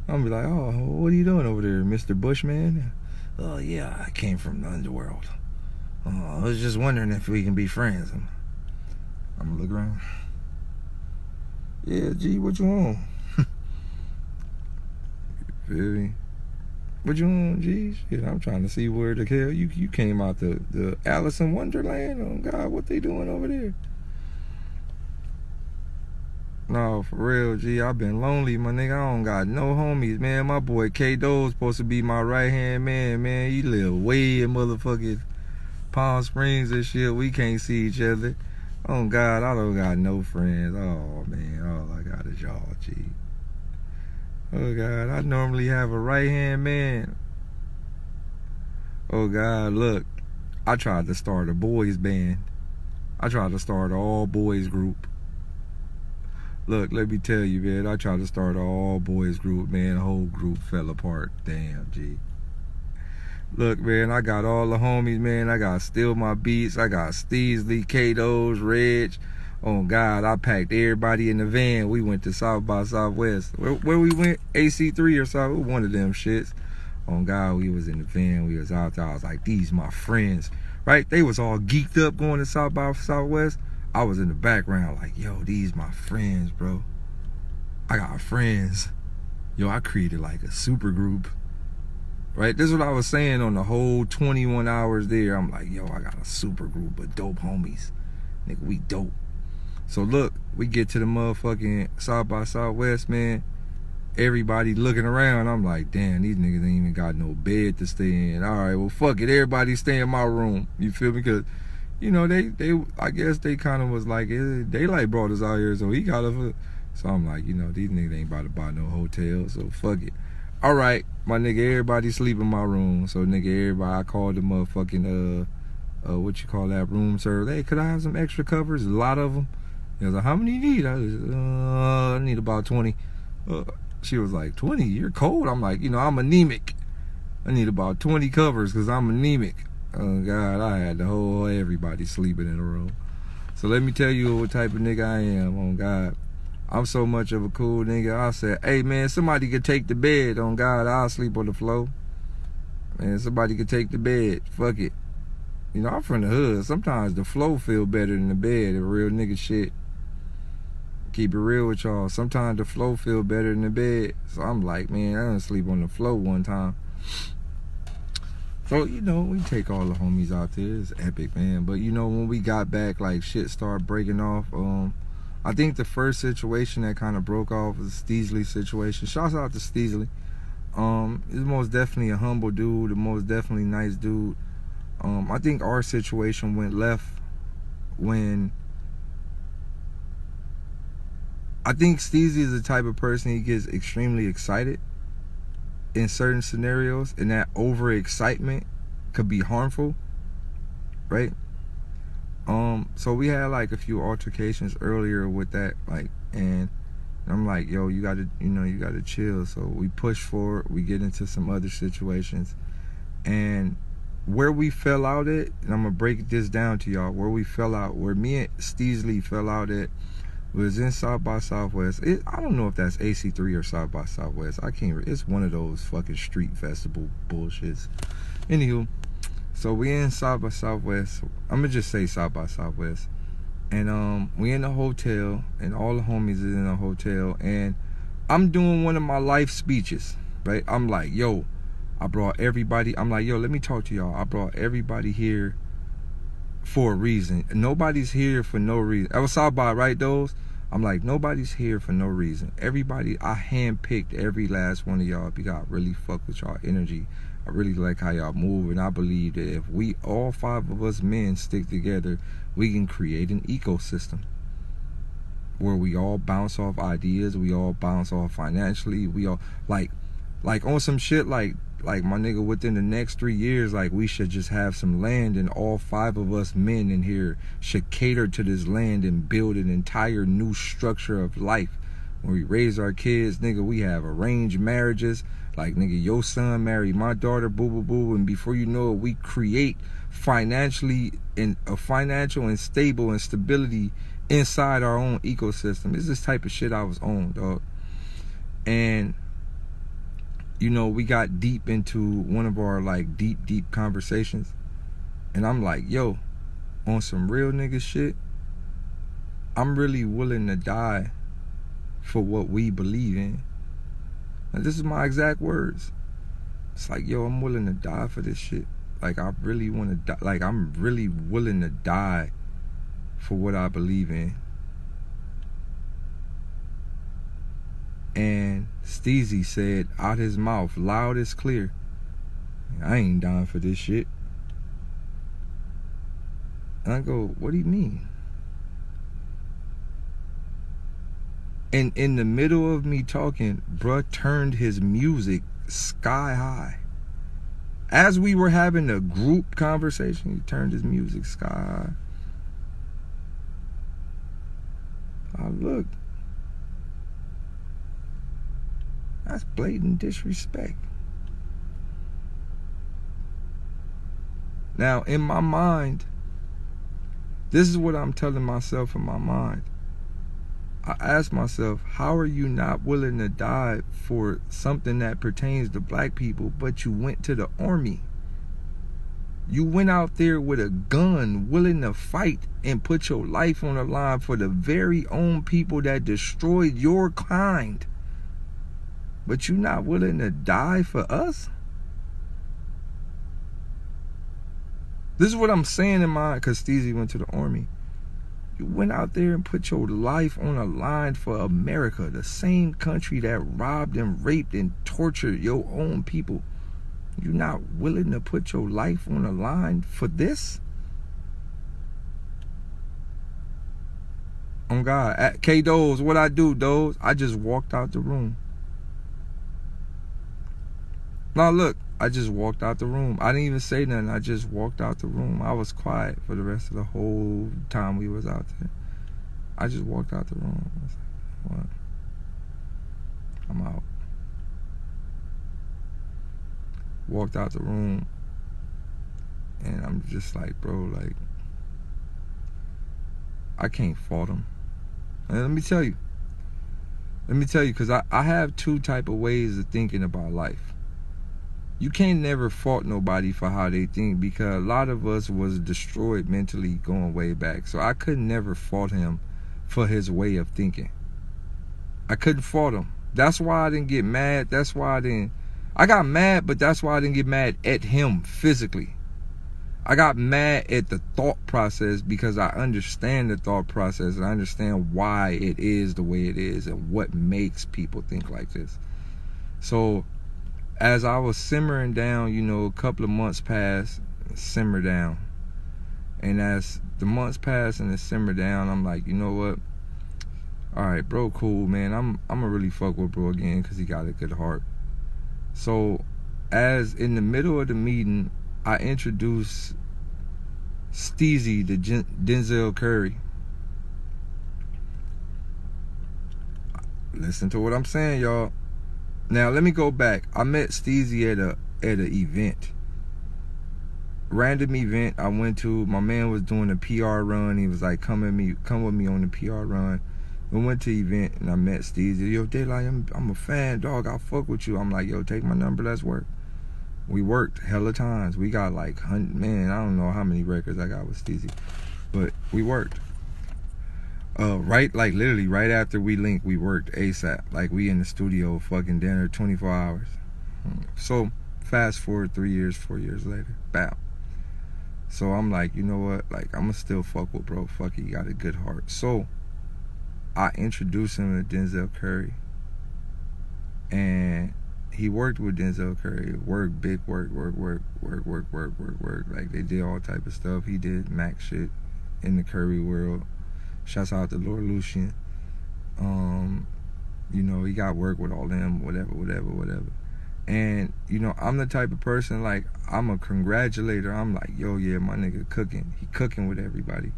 I'm be like, oh, what are you doing over there, Mr. Bushman? Oh, yeah, I came from the underworld. Oh, I was just wondering if we can be friends. I'm gonna look around. Yeah, G, what you on? You feel me? What you on, G? Shit, I'm trying to see where the hell you came out the Alice in Wonderland. Oh, God, what they doing over there? No, for real, G, I've been lonely, my nigga. I don't got no homies, man. My boy K-Do's supposed to be my right-hand man, man. He live way in motherfucking Palm Springs and shit. We can't see each other. Oh, God, I don't got no friends. Oh, man, all I got is y'all, G. Oh, God, I normally have a right-hand man. Oh, God, look, I tried to start a boys band. I tried to start an all-boys group. Look, let me tell you, man, I tried to start an all-boys group, man. The whole group fell apart. Damn, G. Look, man, I got all the homies, man. I got Still My Beats. I got Steesley, K-Do's, Reg. Oh, God, I packed everybody in the van. We went to South by Southwest. Where we went? AC3 or something. One of them shits. Oh, God, we was in the van. We was out there. I was like, these my friends, right? They was all geeked up going to South by Southwest. I was in the background like, yo, these my friends, bro. I got friends. Yo, I created like a super group. Right? This is what I was saying on the whole 21 hours there. I'm like, yo, I got a super group of dope homies. Nigga, we dope. So look, we get to the motherfucking South by Southwest, man. Everybody looking around. I'm like, damn, these niggas ain't even got no bed to stay in. All right, well, fuck it. Everybody stay in my room. You feel me? Because, you know, they I guess they kind of was like, Daylyt brought us out here, so he got us. So I'm like, you know, these niggas ain't about to buy no hotel, so fuck it. All right, my nigga, everybody sleep in my room. So nigga, everybody, I called the motherfucking what you call that, room service. Hey, could I have some extra covers? A lot of them. He was like, how many you need? I need about 20. She was like, 20? You're cold. I'm like, you know, I'm anemic. I need about 20 covers because I'm anemic. Oh, God, I had the whole everybody sleeping in a room. So let me tell you what type of nigga I am, on God. I'm so much of a cool nigga. I said, hey, man, somebody could take the bed. On God, I'll sleep on the floor. Man, somebody could take the bed. Fuck it. You know, I'm from the hood. Sometimes the flow feel better than the bed. The real nigga shit. Keep it real with y'all. Sometimes the flow feel better than the bed. So I'm like, man, I done sleep on the floor one time. So, you know, we take all the homies out there. It's epic, man. But, you know, when we got back, like, shit started breaking off. I think the first situation that kind of broke off was the Steesley situation. Shouts out to Steesley. He's most definitely a humble dude, a most definitely nice dude. I think our situation went left when I think Steezy is the type of person, he gets extremely excited in certain scenarios, and that overexcitement could be harmful, right? So we had like a few altercations earlier with that, like, and I'm like, yo, you gotta chill. So we push forward, we get into some other situations, and where we fell out at, and I'm gonna break this down to y'all, where we fell out, where me and Steesley fell out at, was in South by Southwest. I don't know if that's AC3 or South by Southwest. I can't. It's one of those fucking street festival bullshits. Anywho, so we in South by Southwest. I'm gonna just say South by Southwest, and we in the hotel, and all the homies is in the hotel, and I'm doing one of my life speeches, right? I'm like, yo, I brought everybody. I'm like, yo, let me talk to y'all. I brought everybody here for a reason. Nobody's here for no reason. I was South by, right, those? I'm like, nobody's here for no reason. Everybody, I handpicked every last one of y'all because I really fuck with y'all energy. I really like how y'all move, and I believe that if we, all 5 of us men, stick together, we can create an ecosystem where we all bounce off ideas, we all bounce off financially, we all, like on some shit like my nigga, within the next 3 years, like, we should just have some land, and all 5 of us men in here should cater to this land and build an entire new structure of life. When we raise our kids, nigga, we have arranged marriages. Like, nigga, your son married my daughter, boo, boo, boo. And before you know it, we create financial and stable and stability inside our own ecosystem. It's this type of shit I was on, dog. And, you know, we got deep into one of our, like, deep conversations. And I'm like, yo, on some real nigga shit, I'm really willing to die for what we believe in. And this is my exact words. It's like, yo, I'm willing to die for this shit. Like, I really want to die. Like, I'm really willing to die for what I believe in. And Steezy said out his mouth, loud as clear, I ain't dying for this shit. And I go, what do you mean? And in the middle of me talking, bruh turned his music sky high. As we were having a group conversation, he turned his music sky high. I looked. That's blatant disrespect. Now, in my mind, this is what I'm telling myself in my mind. I ask myself, how are you not willing to die for something that pertains to black people, but you went to the army? You went out there with a gun, willing to fight and put your life on the line for the very own people that destroyed your kind. But you not willing to die for us? This is what I'm saying in my, because Steezy went to the army. You went out there and put your life on a line for America, the same country that robbed and raped and tortured your own people. You not willing to put your life on a line for this? Oh God, at K-Doze, what I do, Doze? I just walked out the room. Now look, I just walked out the room. I didn't even say nothing. I just walked out the room. I was quiet for the rest of the whole time we was out there. I just walked out the room. I was like, what? I'm out. Walked out the room. And I'm just like, bro, like, I can't fault him. And let me tell you, because I have two type of ways of thinking about life. You can't never fault nobody for how they think, because a lot of us was destroyed mentally going way back. So I could never fault him for his way of thinking. I couldn't fault him. That's why I didn't get mad. That's why I got mad, but that's why I didn't get mad at him physically. I got mad at the thought process, because I understand the thought process and I understand why it is the way it is and what makes people think like this. So as I was simmering down, you know, a couple of months passed, simmer down. And as the months passed and it simmered down, I'm like, you know what? All right, bro, cool, man. I'm gonna really fuck with bro again, because he got a good heart. So as in the middle of the meeting, I introduced Steezy to Denzel Curry. Listen to what I'm saying, y'all. Now let me go back. I met Steezy at an event, random event I went to. My man was doing a PR run. He was like, come with me on the PR run. We went to the event and I met Steezy. Yo, Daylyt, I'm a fan, dog. I'll fuck with you. I'm like, yo, take my number. Let's work. We worked hella times. We got like, man, I don't know how many records I got with Steezy, but we worked. Like literally right after we linked, we worked ASAP. Like we in the studio, fucking dinner, 24 hours. So fast forward 4 years later, bow. So I'm like, you know what? Like, I'm gonna still fuck with bro. Fuck, he got a good heart. So I introduced him to Denzel Curry, and he worked with Denzel Curry. Work, big work. Like they did all type of stuff. He did Mac shit in the Curry world. Shouts out to Lord Lucian. You know, he got work with all them, whatever. And, you know, I'm the type of person, like, I'm a congratulator. I'm like, yo, yeah, my nigga cooking. He cooking with everybody.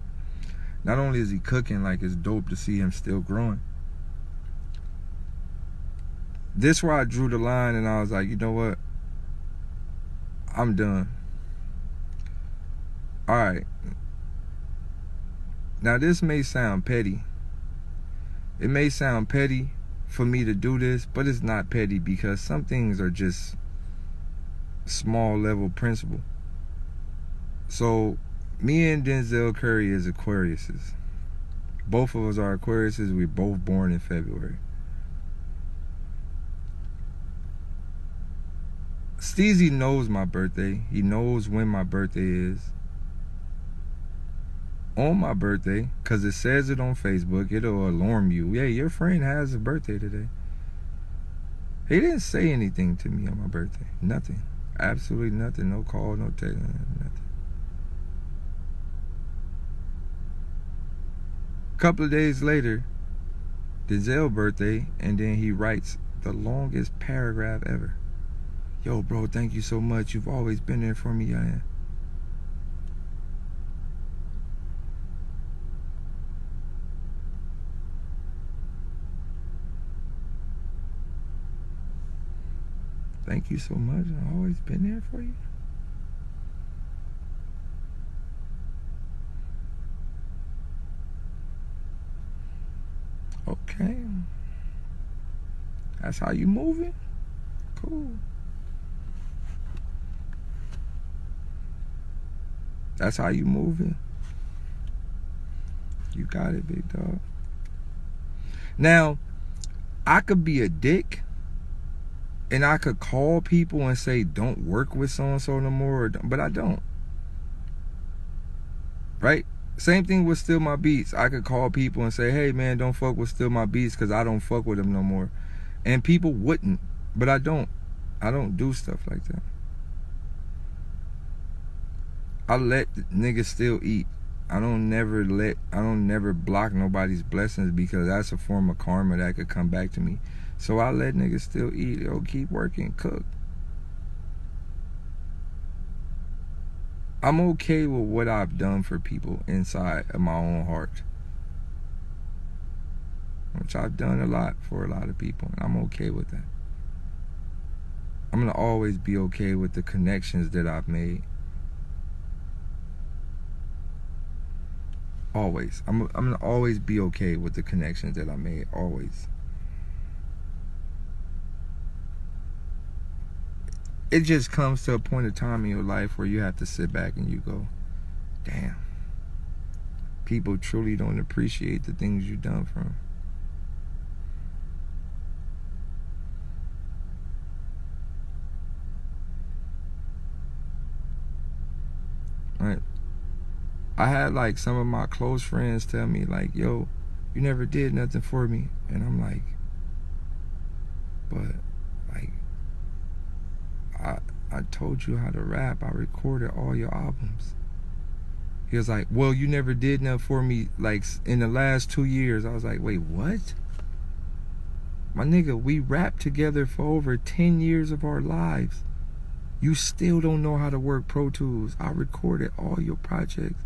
Not only is he cooking, like, it's dope to see him still growing. this where I drew the line, and I was like, you know what? I'm done. All right. Now, this may sound petty. It may sound petty for me to do this, but it's not petty because some things are just small level principle. So, me and Denzel Curry is Aquariuses. Both of us are Aquariuses. We're both born in February. Steezy knows my birthday. He knows when my birthday is. On my birthday, because it says it on Facebook, it'll alarm you. Yeah, your friend has a birthday today. He didn't say anything to me on my birthday. Nothing. Absolutely nothing. No call, no text, nothing. A couple of days later, Denzel's birthday, and then he writes the longest paragraph ever. Yo, bro, thank you so much. You've always been there for me. Thank you so much. I've always been there for you. Okay. That's how you moving? Cool. That's how you moving? You got it, big dog. Now, I could be a dick, and I could call people and say, don't work with so-and-so no more, but I don't. Right? Same thing with Still My Beats. I could call people and say, hey, man, don't fuck with Still My Beats because I don't fuck with them no more. And people wouldn't, but I don't. I don't do stuff like that. I let niggas still eat. I don't never block nobody's blessings because that's a form of karma that could come back to me. So I let niggas still eat. Yo, keep working, cook. I'm okay with what I've done for people inside of my own heart. Which I've done a lot for a lot of people, and I'm okay with that. I'm going to always be okay with the connections that I've made. Always. I'm going to always be okay with the connections that I made. Always. It just comes to a point of time in your life where you have to sit back and you go, damn. People truly don't appreciate the things you've done for them. Right. I had like some of my close friends tell me like, yo, you never did nothing for me. And I'm like, but like, I told you how to rap. I recorded all your albums. He was like, well, you never did nothing for me like in the last 2 years. I was like, wait, what? My nigga, we rapped together for over 10 years of our lives. You still don't know how to work Pro Tools. I recorded all your projects.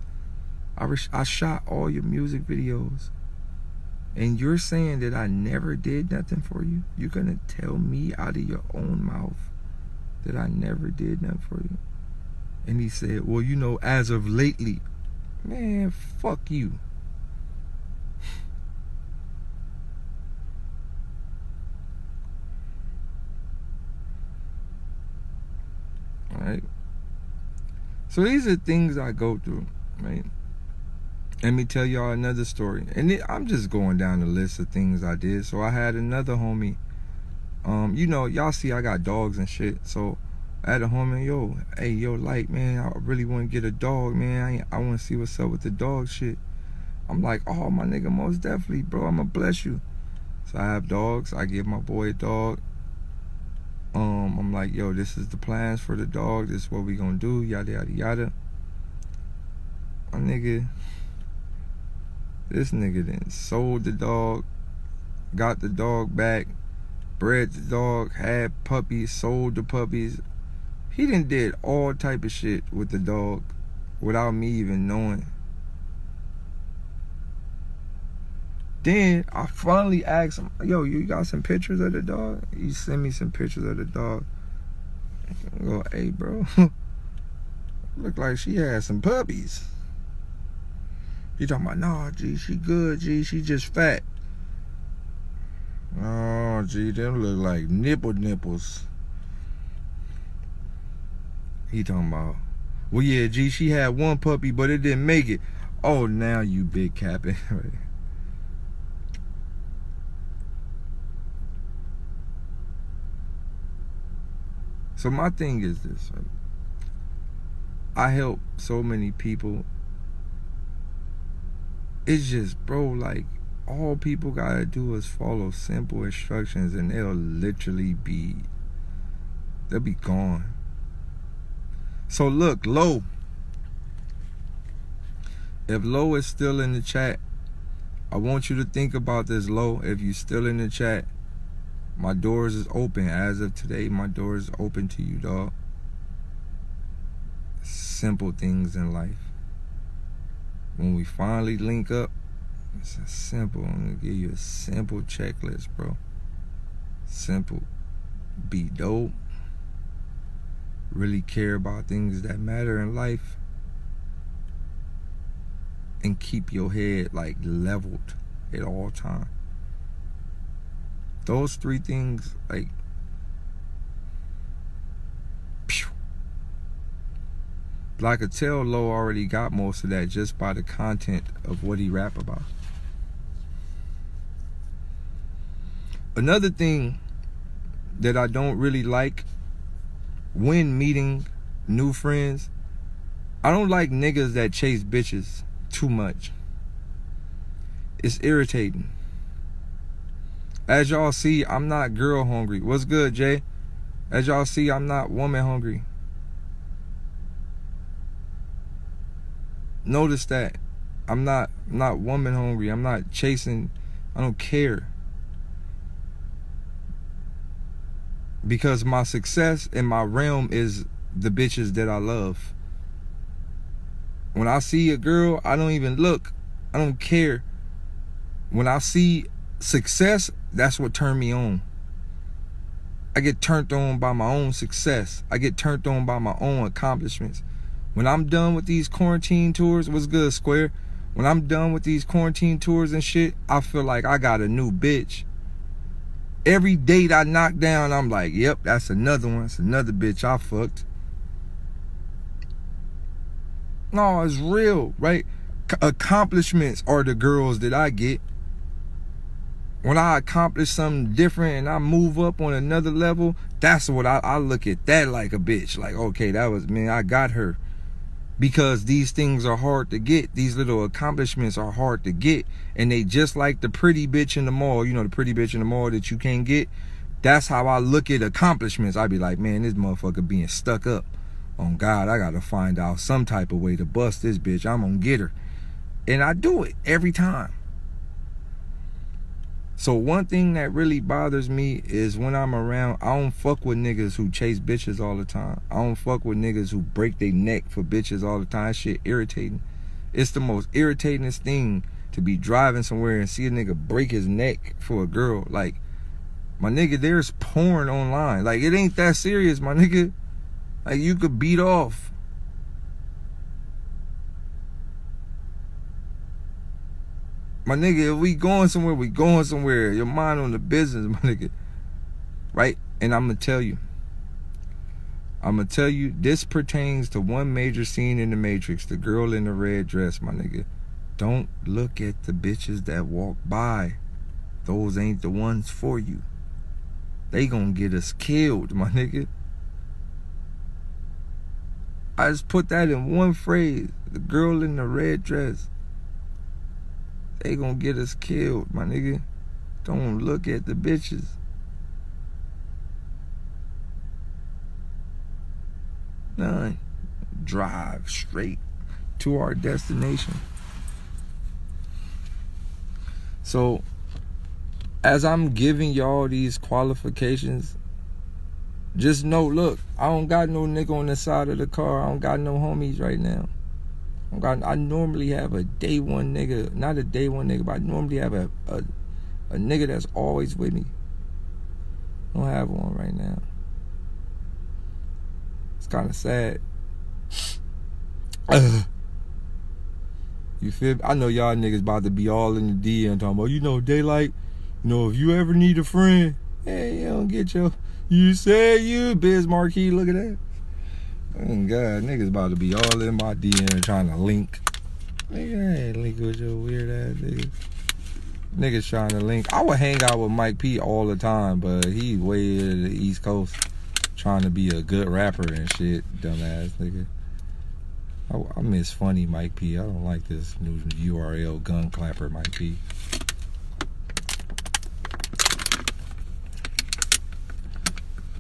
I shot all your music videos. And you're saying that I never did nothing for you? You're going to tell me out of your own mouth that I never did nothing for you? And he said, well, you know, as of lately. Man, fuck you. Alright? So these are things I go through, right? Let me tell y'all another story. And I'm just going down the list of things I did. So I had another homie. You know, y'all see I got dogs and shit. So I had a homie, yo, like, man, I really want to get a dog, man. I want to see what's up with the dog shit. I'm like, oh, my nigga, most definitely, bro. I'm going to bless you. So I have dogs. I give my boy a dog. I'm like, yo, this is the plans for the dog. This is what we going to do, yada, yada, yada. My nigga... This nigga then sold the dog, got the dog back, bred the dog, had puppies, sold the puppies. He done did all type of shit with the dog without me even knowing. Then I finally asked him, yo, you got some pictures of the dog? He sent me some pictures of the dog. I go, hey, bro, look like she had some puppies. He talking about, nah, G, she good, G, she just fat. Oh, G, them look like nipples. He talking about, well, yeah, G, she had one puppy, but it didn't make it. Oh, now you big capping. So my thing is this, right? I help so many people. It's just, bro, like, all people gotta do is follow simple instructions and they'll literally they'll be gone. So look, Lo, if Lo is still in the chat, I want you to think about this, Lo. If you're still in the chat, my doors is open. As of today, my doors is open to you, dog. Simple things in life. When we finally link up, it's a simple, I'm gonna give you a simple checklist, bro. Simple. Be dope. Really care about things that matter in life. And keep your head, like, leveled at all times. Those three things, like, pew. But I could tell Lo already got most of that just by the content of what he rap about. Another thing that I don't really like when meeting new friends, I don't like niggas that chase bitches too much. It's irritating. As y'all see, I'm not girl hungry. What's good, Jay? As y'all see, I'm not woman hungry. Notice that. I'm not woman hungry. I'm not chasing. I don't care. Because my success in my realm is the bitches that I love. When I see a girl, I don't even look. I don't care. When I see success, that's what turned me on. I get turned on by my own success. I get turned on by my own accomplishments. When I'm done with these quarantine tours, what's good, Square? When I'm done with these quarantine tours and shit, I feel like I got a new bitch. Every date I knock down, I'm like, yep, that's another one. It's another bitch I fucked. No, it's real, right? Accomplishments are the girls that I get. When I accomplish something different and I move up on another level, that's what I look at that like a bitch. Like, okay, that was, man, I got her. Because these things are hard to get. These little accomplishments are hard to get. And they just like the pretty bitch in the mall. You know, the pretty bitch in the mall that you can't get. That's how I look at accomplishments. I be like, man, this motherfucker being stuck up. On God, I gotta find out some type of way to bust this bitch. I'm gonna get her. And I do it every time. So one thing that really bothers me is when I'm around, I don't fuck with niggas who chase bitches all the time. I don't fuck with niggas who break their neck for bitches all the time. That shit irritating. It's the most irritatingest thing to be driving somewhere and see a nigga break his neck for a girl. Like, my nigga, there's porn online. Like, it ain't that serious, my nigga. Like, you could beat off. My nigga, if we going somewhere, we going somewhere. Your mind on the business, my nigga. Right? And I'm going to tell you, this pertains to one major scene in The Matrix. The girl in the red dress, my nigga. Don't look at the bitches that walk by. Those ain't the ones for you. They gonna get us killed, my nigga. I just put that in one phrase. The girl in the red dress. They gonna get us killed, my nigga. Don't look at the bitches. None. Drive straight to our destination. So, as I'm giving y'all these qualifications, just know, look, I don't got no nigga on the side of the car. I don't got no homies right now. I normally have a day one nigga, not a day one nigga, but I normally have a nigga that's always with me. I don't have one right now. It's kind of sad. You feel me? I know y'all niggas about to be all in the DM talking about, you know, Daylyt, you know, if you ever need a friend, hey, you don't get your, you say you, Biz Marquee, look at that. Oh, God, niggas about to be all in my DM trying to link. Nigga, I ain't link with your weird ass niggas. Niggas trying to link. I would hang out with Mike P all the time, but he way to the East Coast trying to be a good rapper and shit, dumbass nigga. I miss funny Mike P. I don't like this new URL gun clapper Mike P.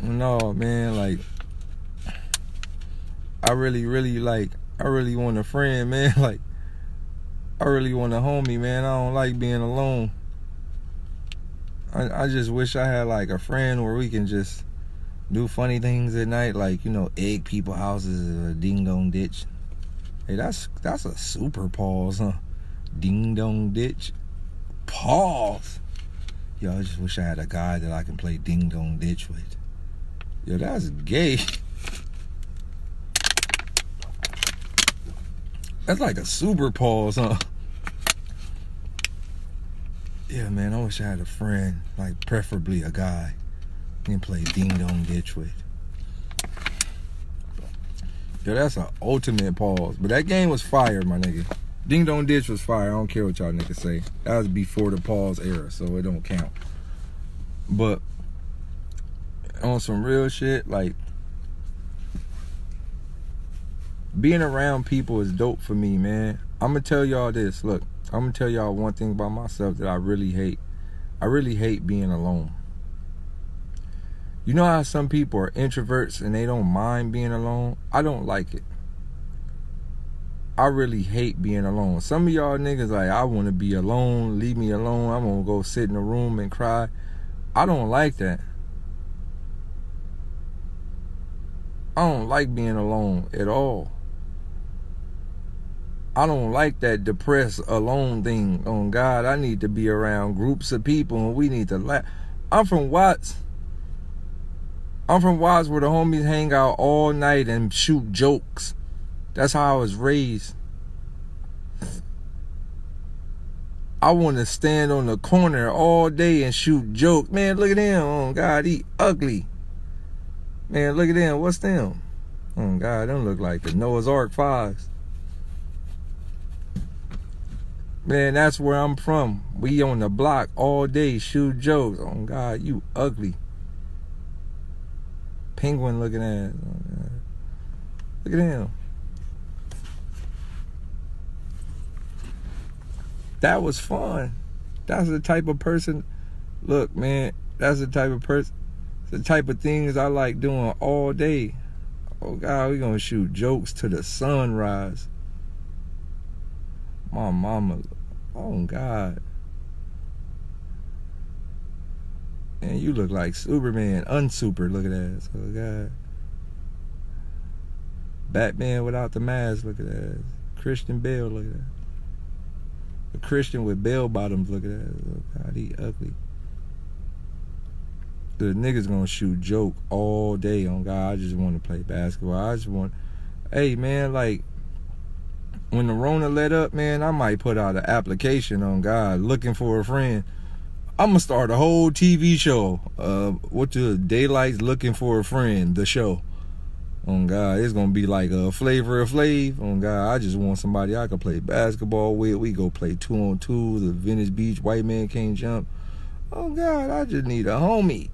No, man, like, I really want a friend, man. Like, I really want a homie, man. I don't like being alone. I just wish I had, like, a friend where we can just do funny things at night, like, you know, egg people houses in a ding-dong ditch. Hey, that's a super pause, huh? Ding-dong ditch. Pause. Yo, I just wish I had a guy that I can play ding-dong ditch with. Yo, that's gay. That's like a super pause, huh? Yeah, man, I wish I had a friend, like preferably a guy, I can play ding-dong ditch with. Yo, that's an ultimate pause. But that game was fire, my nigga. Ding Dong Ditch was fire. I don't care what y'all niggas say. That was before the pause era, so it don't count. But on some real shit, like, being around people is dope for me, man. I'm gonna tell y'all this. Look, I'm gonna tell y'all one thing about myself that I really hate. I really hate being alone. You know how some people are introverts and they don't mind being alone? I don't like it. I really hate being alone. Some of y'all niggas like, I want to be alone, leave me alone, I'm going to go sit in a room and cry. I don't like that. I don't like being alone at all. I don't like that depressed alone thing. Oh God, I need to be around groups of people and we need to laugh. I'm from Watts where the homies hang out all night and shoot jokes. That's how I was raised. I want to stand on the corner all day and shoot jokes. Man, look at them. Oh God, he ugly. Man, look at them. What's them? Oh God, them look like the Noah's Ark 5s. Man, that's where I'm from. We on the block all day, shoot jokes. Oh God, you ugly. Penguin looking at. Oh, look at him. That was fun. That's the type of person. Look, man, that's the type of person. The type of things I like doing all day. Oh God, we gonna shoot jokes to the sunrise. My mama. Oh God. Man, you look like Superman, unsuper looking ass. Oh God. Batman without the mask looking ass. Christian Bale looking ass. A Christian with bell bottoms looking ass. Oh God, he ugly. The niggas gonna shoot joke all day on God. I just want to play basketball. I just want, hey man, like when the Rona let up, man, I might put out an application on God looking for a friend. I'm gonna start a whole TV show. What the Daylyt's looking for a friend, the show. On God, it's gonna be like a Flavor of Flav. On God, I just want somebody I can play basketball with. We go play 2-on-2, the Venice Beach, white man can't jump. Oh God, I just need a homie.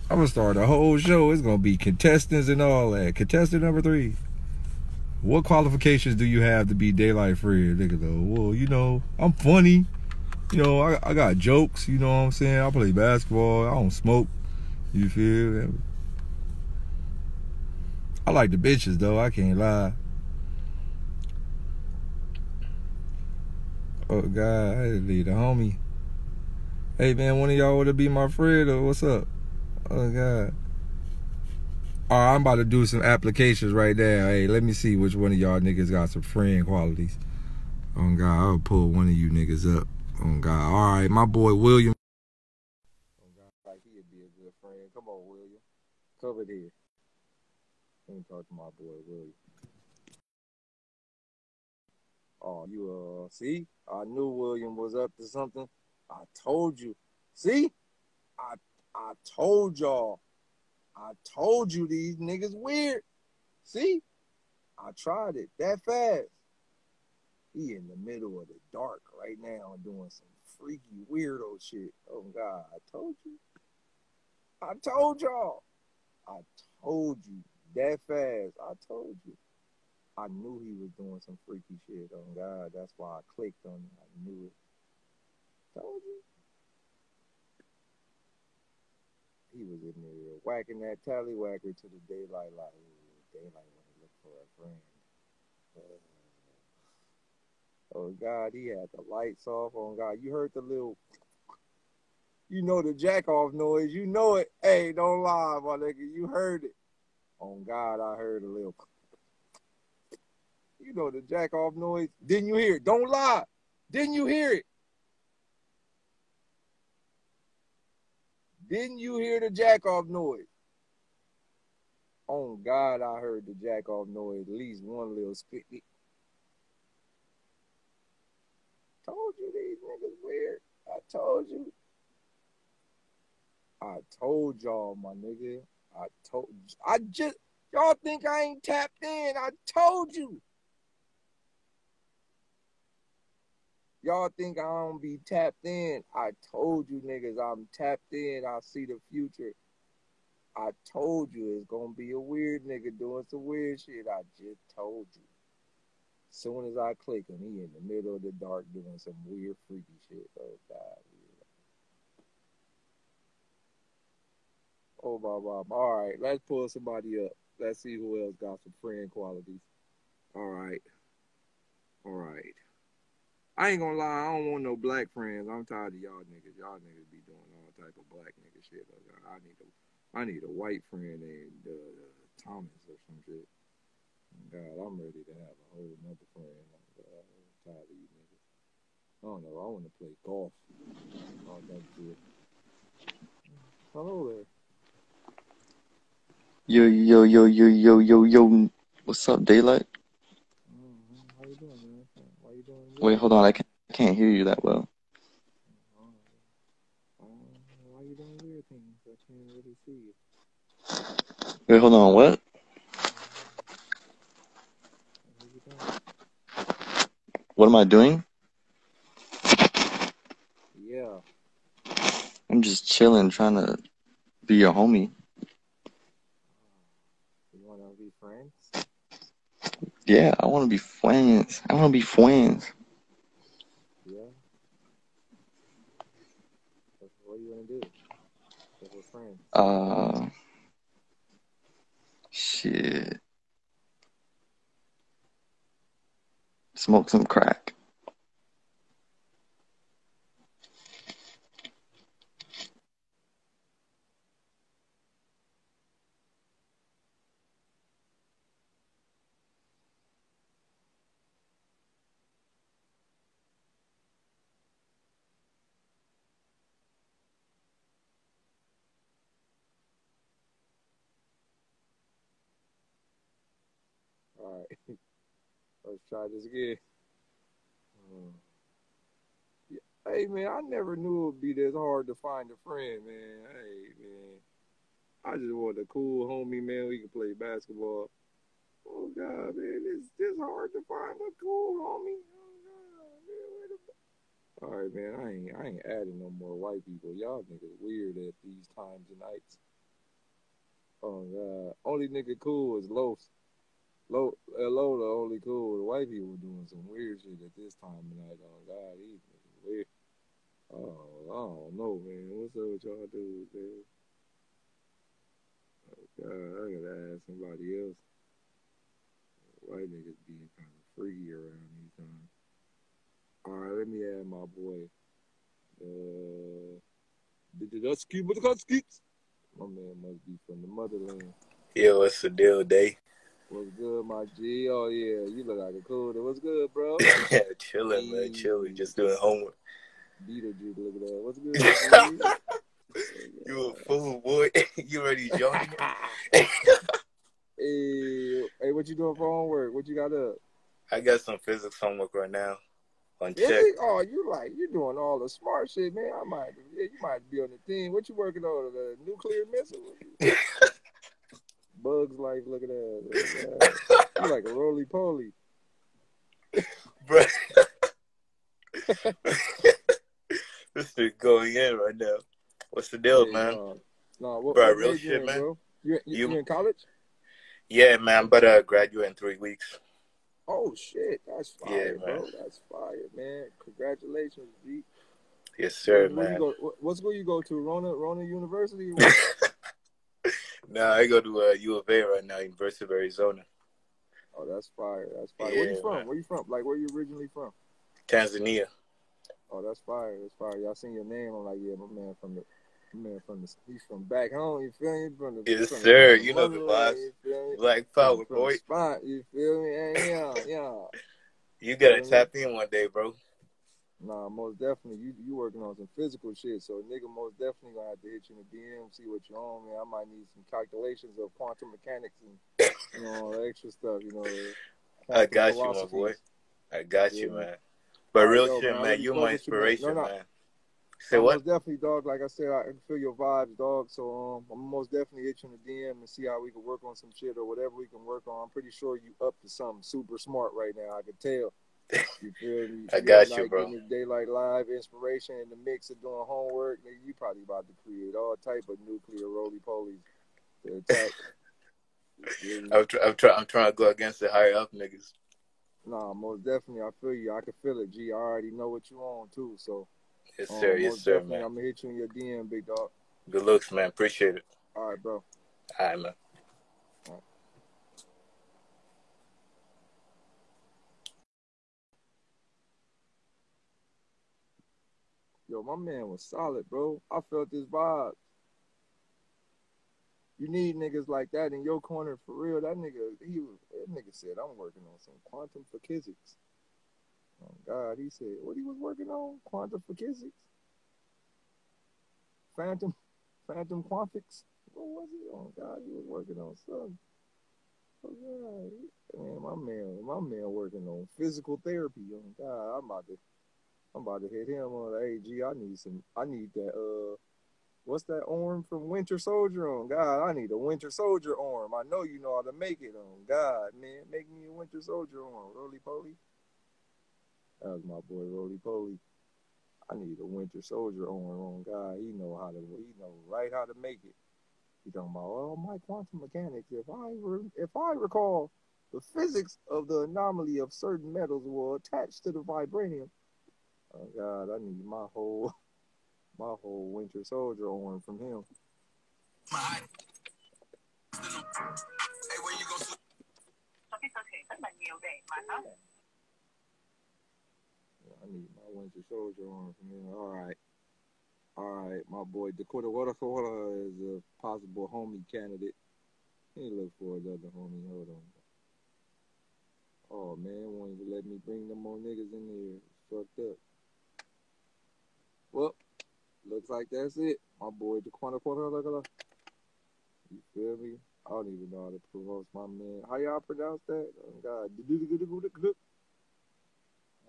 I'm gonna start a whole show. It's gonna be contestants and all that. Contestant number 3. What qualifications do you have to be Daylyt friend? Nigga though, well, you know, I'm funny. You know, I got jokes, you know what I'm saying? I play basketball, I don't smoke. You feel me? I like the bitches though, I can't lie. Oh God, I just need a homie. Hey man, one of y'all wanna be my friend or what's up? Oh God. All right, I'm about to do some applications right now. Hey, let me see which one of y'all niggas got some friend qualities. Oh, God, I'll pull one of you niggas up. Oh, God. All right, my boy William. Oh, God, like he'd be a good friend. Come on, William. Cover there. Let me talk to my boy William. Oh, you, see? I knew William was up to something. I told you. See? I told y'all. I told you these niggas weird. See? I tried it that fast. He in the middle of the dark right now doing some freaky weirdo shit. Oh, God. I told you. I told y'all. I told you that fast. I told you. I knew he was doing some freaky shit. Oh, God. That's why I clicked on it. I knew it. Told you. He was in there whacking that tallywhacker to the Daylyt like, ooh, Daylyt want to look for a friend. Oh, God, he had the lights off. Oh, God, you heard the little, you know the jack-off noise. You know it. Hey, don't lie, my nigga. You heard it. Oh, God, I heard a little, you know the jack-off noise. Didn't you hear it? Don't lie. Didn't you hear it? Didn't you hear the jack-off noise? Oh, God, I heard the jack-off noise. At least one little spit. Told you these niggas weird. I told you. I told y'all, my nigga. Y'all think I ain't tapped in. I told you. Y'all think I don't be tapped in. I told you niggas I'm tapped in. I see the future. I told you it's gonna be a weird nigga doing some weird shit. I just told you. Soon as I click him, he in the middle of the dark doing some weird freaky shit. Oh, God. Oh, my. All right, let's pull somebody up. Let's see who else got some friend qualities. All right. I ain't gonna lie, I don't want no black friends. I'm tired of y'all niggas. Y'all niggas be doing all type of black nigga shit. I need a white friend named Thomas or some shit. God, I'm ready to have a whole nother friend. I'm tired of you niggas. I don't know. I want to play golf. Oh, thank you. Hello there. Yo. What's up, Daylyt? How you doing, man? Why you doing Wait, weird hold things? on. I can't hear you that well. Why you doing weird things? I can't really see you. Wait, hold on. What? What you doing? What am I doing? Yeah. I'm just chilling, trying to be your homie. You want to be friends? Yeah, I want to be friends. I want to be friends. Yeah. What do you want to do? If we're friends. Shit. Smoke some crack. All right. Let's try this again. Yeah. Hey, man, I never knew it would be this hard to find a friend, man. Hey, man. I just want a cool homie, man. We can play basketball. Oh, God, man. It's this hard to find a cool homie. Oh, God, man. All right, man. I ain't adding no more white people. Y'all niggas weird at these times and nights. Oh, God. Only nigga cool is Los. Hello, the only cool. The white people doing some weird shit at this time of night. Oh, God, these niggas weird. Oh, I don't know, man. What's up with y'all dudes, man? Oh, God, I gotta ask somebody else. White niggas being kind of freaky around these times. All right, let me add my boy. The Dusky with the Huskies. My man must be from the motherland. Yo, what's the deal, Day? What's good, my G? Oh yeah, you look like a cool dude. What's good, bro? Chilling, man. Chilling. Just doing homework. Beetlejuice, look at that. What's good, G? You a fool, boy. You already joining? Hey, what you doing for homework? What you got up? I got some physics homework right now on check. Physics? Oh, you doing all the smart shit, man. You might be on the team. What you working on? The nuclear missile? Bugs life, look at that. You like a roly poly. Bro. This is going in right now. What's the deal, man? No, bro, what real major shit, in, man. bro? You in college? Yeah, man. I'm about to graduate in 3 weeks. Oh shit, that's fire, Yeah, bro. That's fire, man. Congratulations, G. Yes, sir, man. What school you go to? Rona University? Nah, I go to U of A right now, University of Arizona. Oh, that's fire. That's fire. Yeah, Where you from? man. Where you from? Like, where you originally from? Tanzania. Oh, that's fire. That's fire. Y'all seen your name? I'm like, yeah, he's from back home. You feel me? Yes, sir. From You know the motherland. vibes. You feel me? Black power, From the boy. spot. You feel me? And yeah. You gotta tap in one day, bro. Nah, most definitely. You working on some physical shit, so nigga most definitely gonna have to hit you in the DM, see what you're on, man. I might need some calculations of quantum mechanics and all the extra stuff, I quantum got you, my boy. philosophies. I got you, man. But All right, real yo, shit, man. I man. really You're spoke my with you, man. inspiration, man. Say No, what? most definitely, dog. Like I said, I can feel your vibes, dog. So I'm most definitely hit you in the DM and see how we can work on some shit or whatever we can work on. I'm pretty sure you up to something super smart right now. I can tell. You feel me? I got you, bro. Getting this Daylyt Live inspiration in the mix of doing homework. Nigga, you probably about to create all type of nuclear roly-polies to attack. I'm trying to go against the higher up niggas. Nah, most definitely. I feel you. I can feel it, G. I already know what you on, too. So, Yes, sir. Yes, most sir, definitely, man. I'm going to hit you in your DM, big dog. Good looks, man. Appreciate it. All right, bro. All right, man. All right. Yo, my man was solid, bro. I felt this vibe. You need niggas like that in your corner for real. That nigga said, I'm working on some quantum physics. Oh God, he said, what he was working on? Quantum physics? Phantom quantics? What was it? Oh God, he was working on something. Oh God, man, my man working on physical therapy. Oh God, I'm about to hit him on. Hey, G, I need that. What's that arm from Winter Soldier? On God, I need a Winter Soldier arm. I know you know how to make it. On God, man, make me a Winter Soldier arm. Roly poly. That was my boy Roly Poly. I need a Winter Soldier on God. He know right how to make it. He talking about, well, my quantum mechanics. If I recall, the physics of the anomaly of certain metals will attach to the vibranium. Oh God, I need my whole Winter Soldier on from him. Hey, where you go? I need my Winter Soldier on from him. All right, my boy Dakota Waterfall is a possible homie candidate. He look for another homie. Hold on. Oh man, wanted to let me bring them more niggas in here. Fucked up. Well, looks like that's it. My boy Dakota. You feel me? I don't even know how to pronounce my man. How y'all pronounce that? Oh God.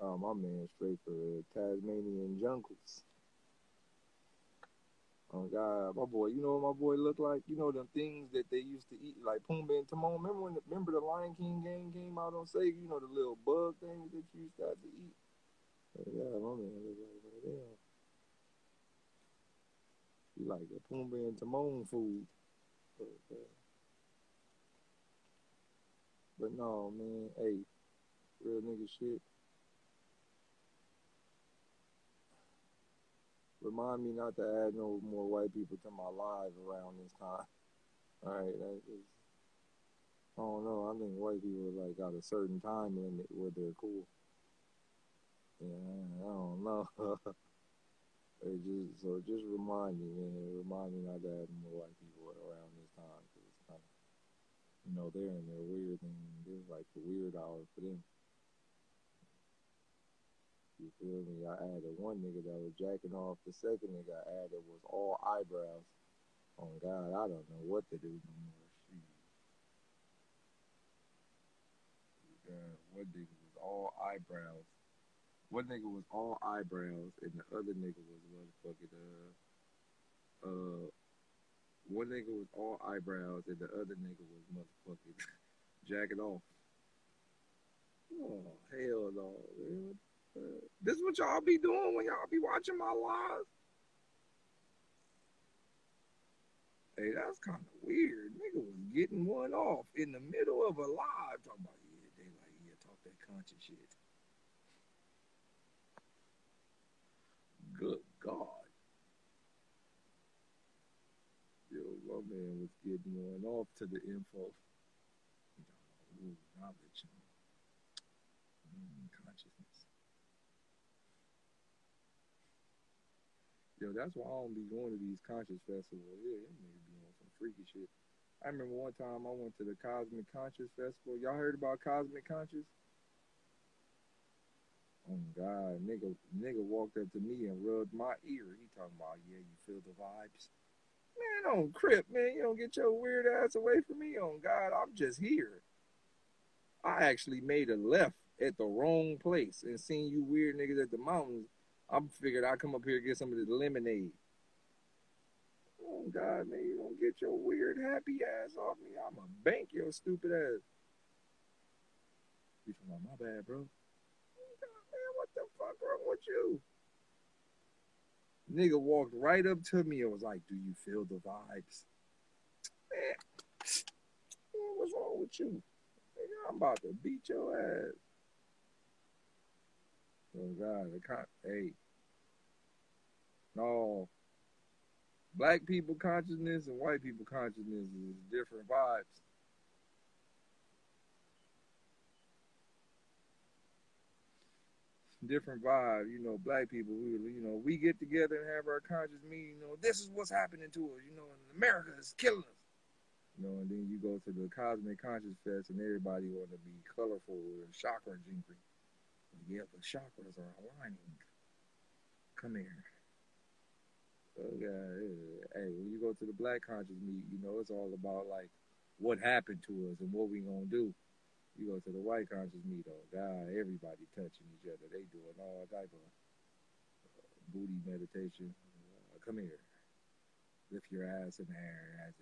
Oh, my man straight for Tasmanian jungles. Oh God, my boy, you know what my boy look like? You know them things that they used to eat, like Pumbaa and Timon. Remember the Lion King game came out on Sega? You know the little bug things that you used to have to eat. Oh, yeah, my man look like one of them. He like the Pumbaa and Timon food. But no, man, hey, real nigga shit. Remind me not to add no more white people to my live around this time. All right, I don't know. I think white people like got a certain time limit where they're cool. Yeah, I don't know. Just remind me, man. Remind me not to have more white people around this time. Cause it's kind of You know, they're in their weird thing. This is like the weird hour for them. You feel me? I added one nigga that was jacking off. The second nigga I added was all eyebrows. Oh God, I don't know what to do no more. God, one nigga was all eyebrows. One nigga was all eyebrows, and the other nigga was motherfucking one nigga was all eyebrows, and the other nigga was motherfucking jacking off. Oh hell no, man. This what y'all be doing when y'all be watching my lives? Hey, that's kind of weird. Nigga was getting one off in the middle of a live talking about, yeah, Daylyt, yeah, talk that conscious shit. Good God. Yo, my man was getting one off to the info. Ooh, knowledge and consciousness. Yo, that's why I don't be going to these conscious festivals. Yeah, it may be on some freaky shit. I remember one time I went to the Cosmic Conscious Festival. Y'all heard about Cosmic Conscious? Oh God, nigga walked up to me and rubbed my ear. He talking about, yeah, you feel the vibes? Man, on Crip, man, you don't get your weird ass away from me. On God, I'm just here. I actually made a left at the wrong place and seen you weird niggas at the mountains. I figured I'd come up here and get some of the lemonade. Oh God, man, you don't get your weird happy ass off me. I'ma bank your stupid ass. You talking about my bad, bro? God, man, what the fuck wrong with you? Nigga walked right up to me and was like, do you feel the vibes? Man, what's wrong with you? Nigga, I'm about to beat your ass. Oh God, hey. No. Black people consciousness and white people consciousness is different vibes. Different vibe. You know, black people, we get together and have our conscious meeting. You know, this is what's happening to us. You know, and America is killing us. You know, and then you go to the Cosmic Conscious Fest and everybody want to be colorful and chakra jinky. Yeah, the chakras are aligning. Come here. Oh God, hey, when you go to the Black Conscious meet, you know, it's all about like what happened to us and what we gonna do. You go to the White Conscious meet, oh God, everybody touching each other. They doing all type of booty meditation. Come here, lift your ass in the air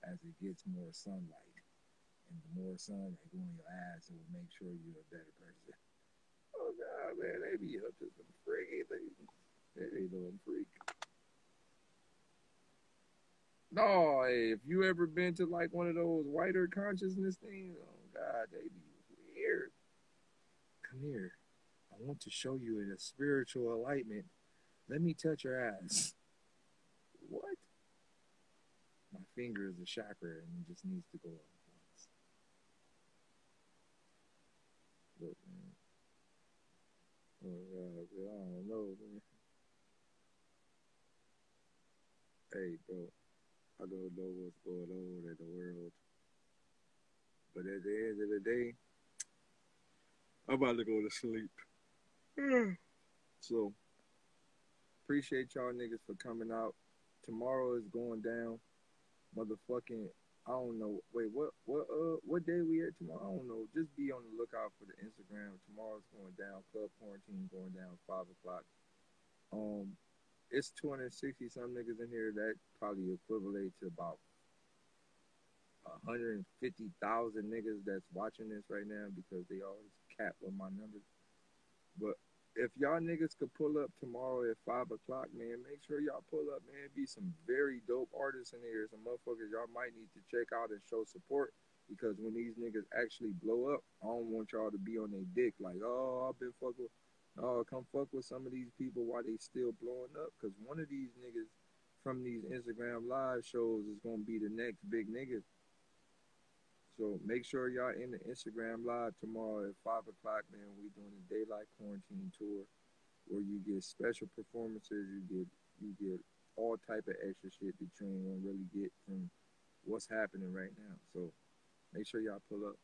as it gets more sunlight, and the more sun that go on your ass, it will make sure you're a better person. Oh God, man, they be up to some freaky things. They doing freak. No, hey, if you ever been to like one of those whiter consciousness things, oh God, they be weird. Come here. I want to show you in a spiritual enlightenment. Let me touch your ass. What? My finger is a chakra and it just needs to go up once. Look, man. Oh God, I don't know, man. Hey, bro. I don't know what's going on in the world. But at the end of the day, I'm about to go to sleep. So, appreciate y'all niggas for coming out. Tomorrow is going down. Motherfucking, I don't know. Wait, what day we at tomorrow? I don't know. Just be on the lookout for the Instagram. Tomorrow's going down. Club Quarantine going down 5 o'clock. It's 260 some niggas in here. That probably equivalent to about 150,000 niggas that's watching this right now because they always cap with my numbers. But if y'all niggas could pull up tomorrow at 5 o'clock, man, make sure y'all pull up, man. Be some very dope artists in here. Some motherfuckers y'all might need to check out and show support because when these niggas actually blow up, I don't want y'all to be on their dick like, oh, I've been fucking. Oh, come fuck with some of these people while they still blowing up because one of these niggas from these Instagram live shows is going to be the next big nigga. So make sure y'all in the Instagram live tomorrow at 5 o'clock, man. We doing a Daylyt quarantine tour where you get special performances, you get all type of extra shit that you ain't gonna really get from what's happening right now. So Make sure y'all pull up.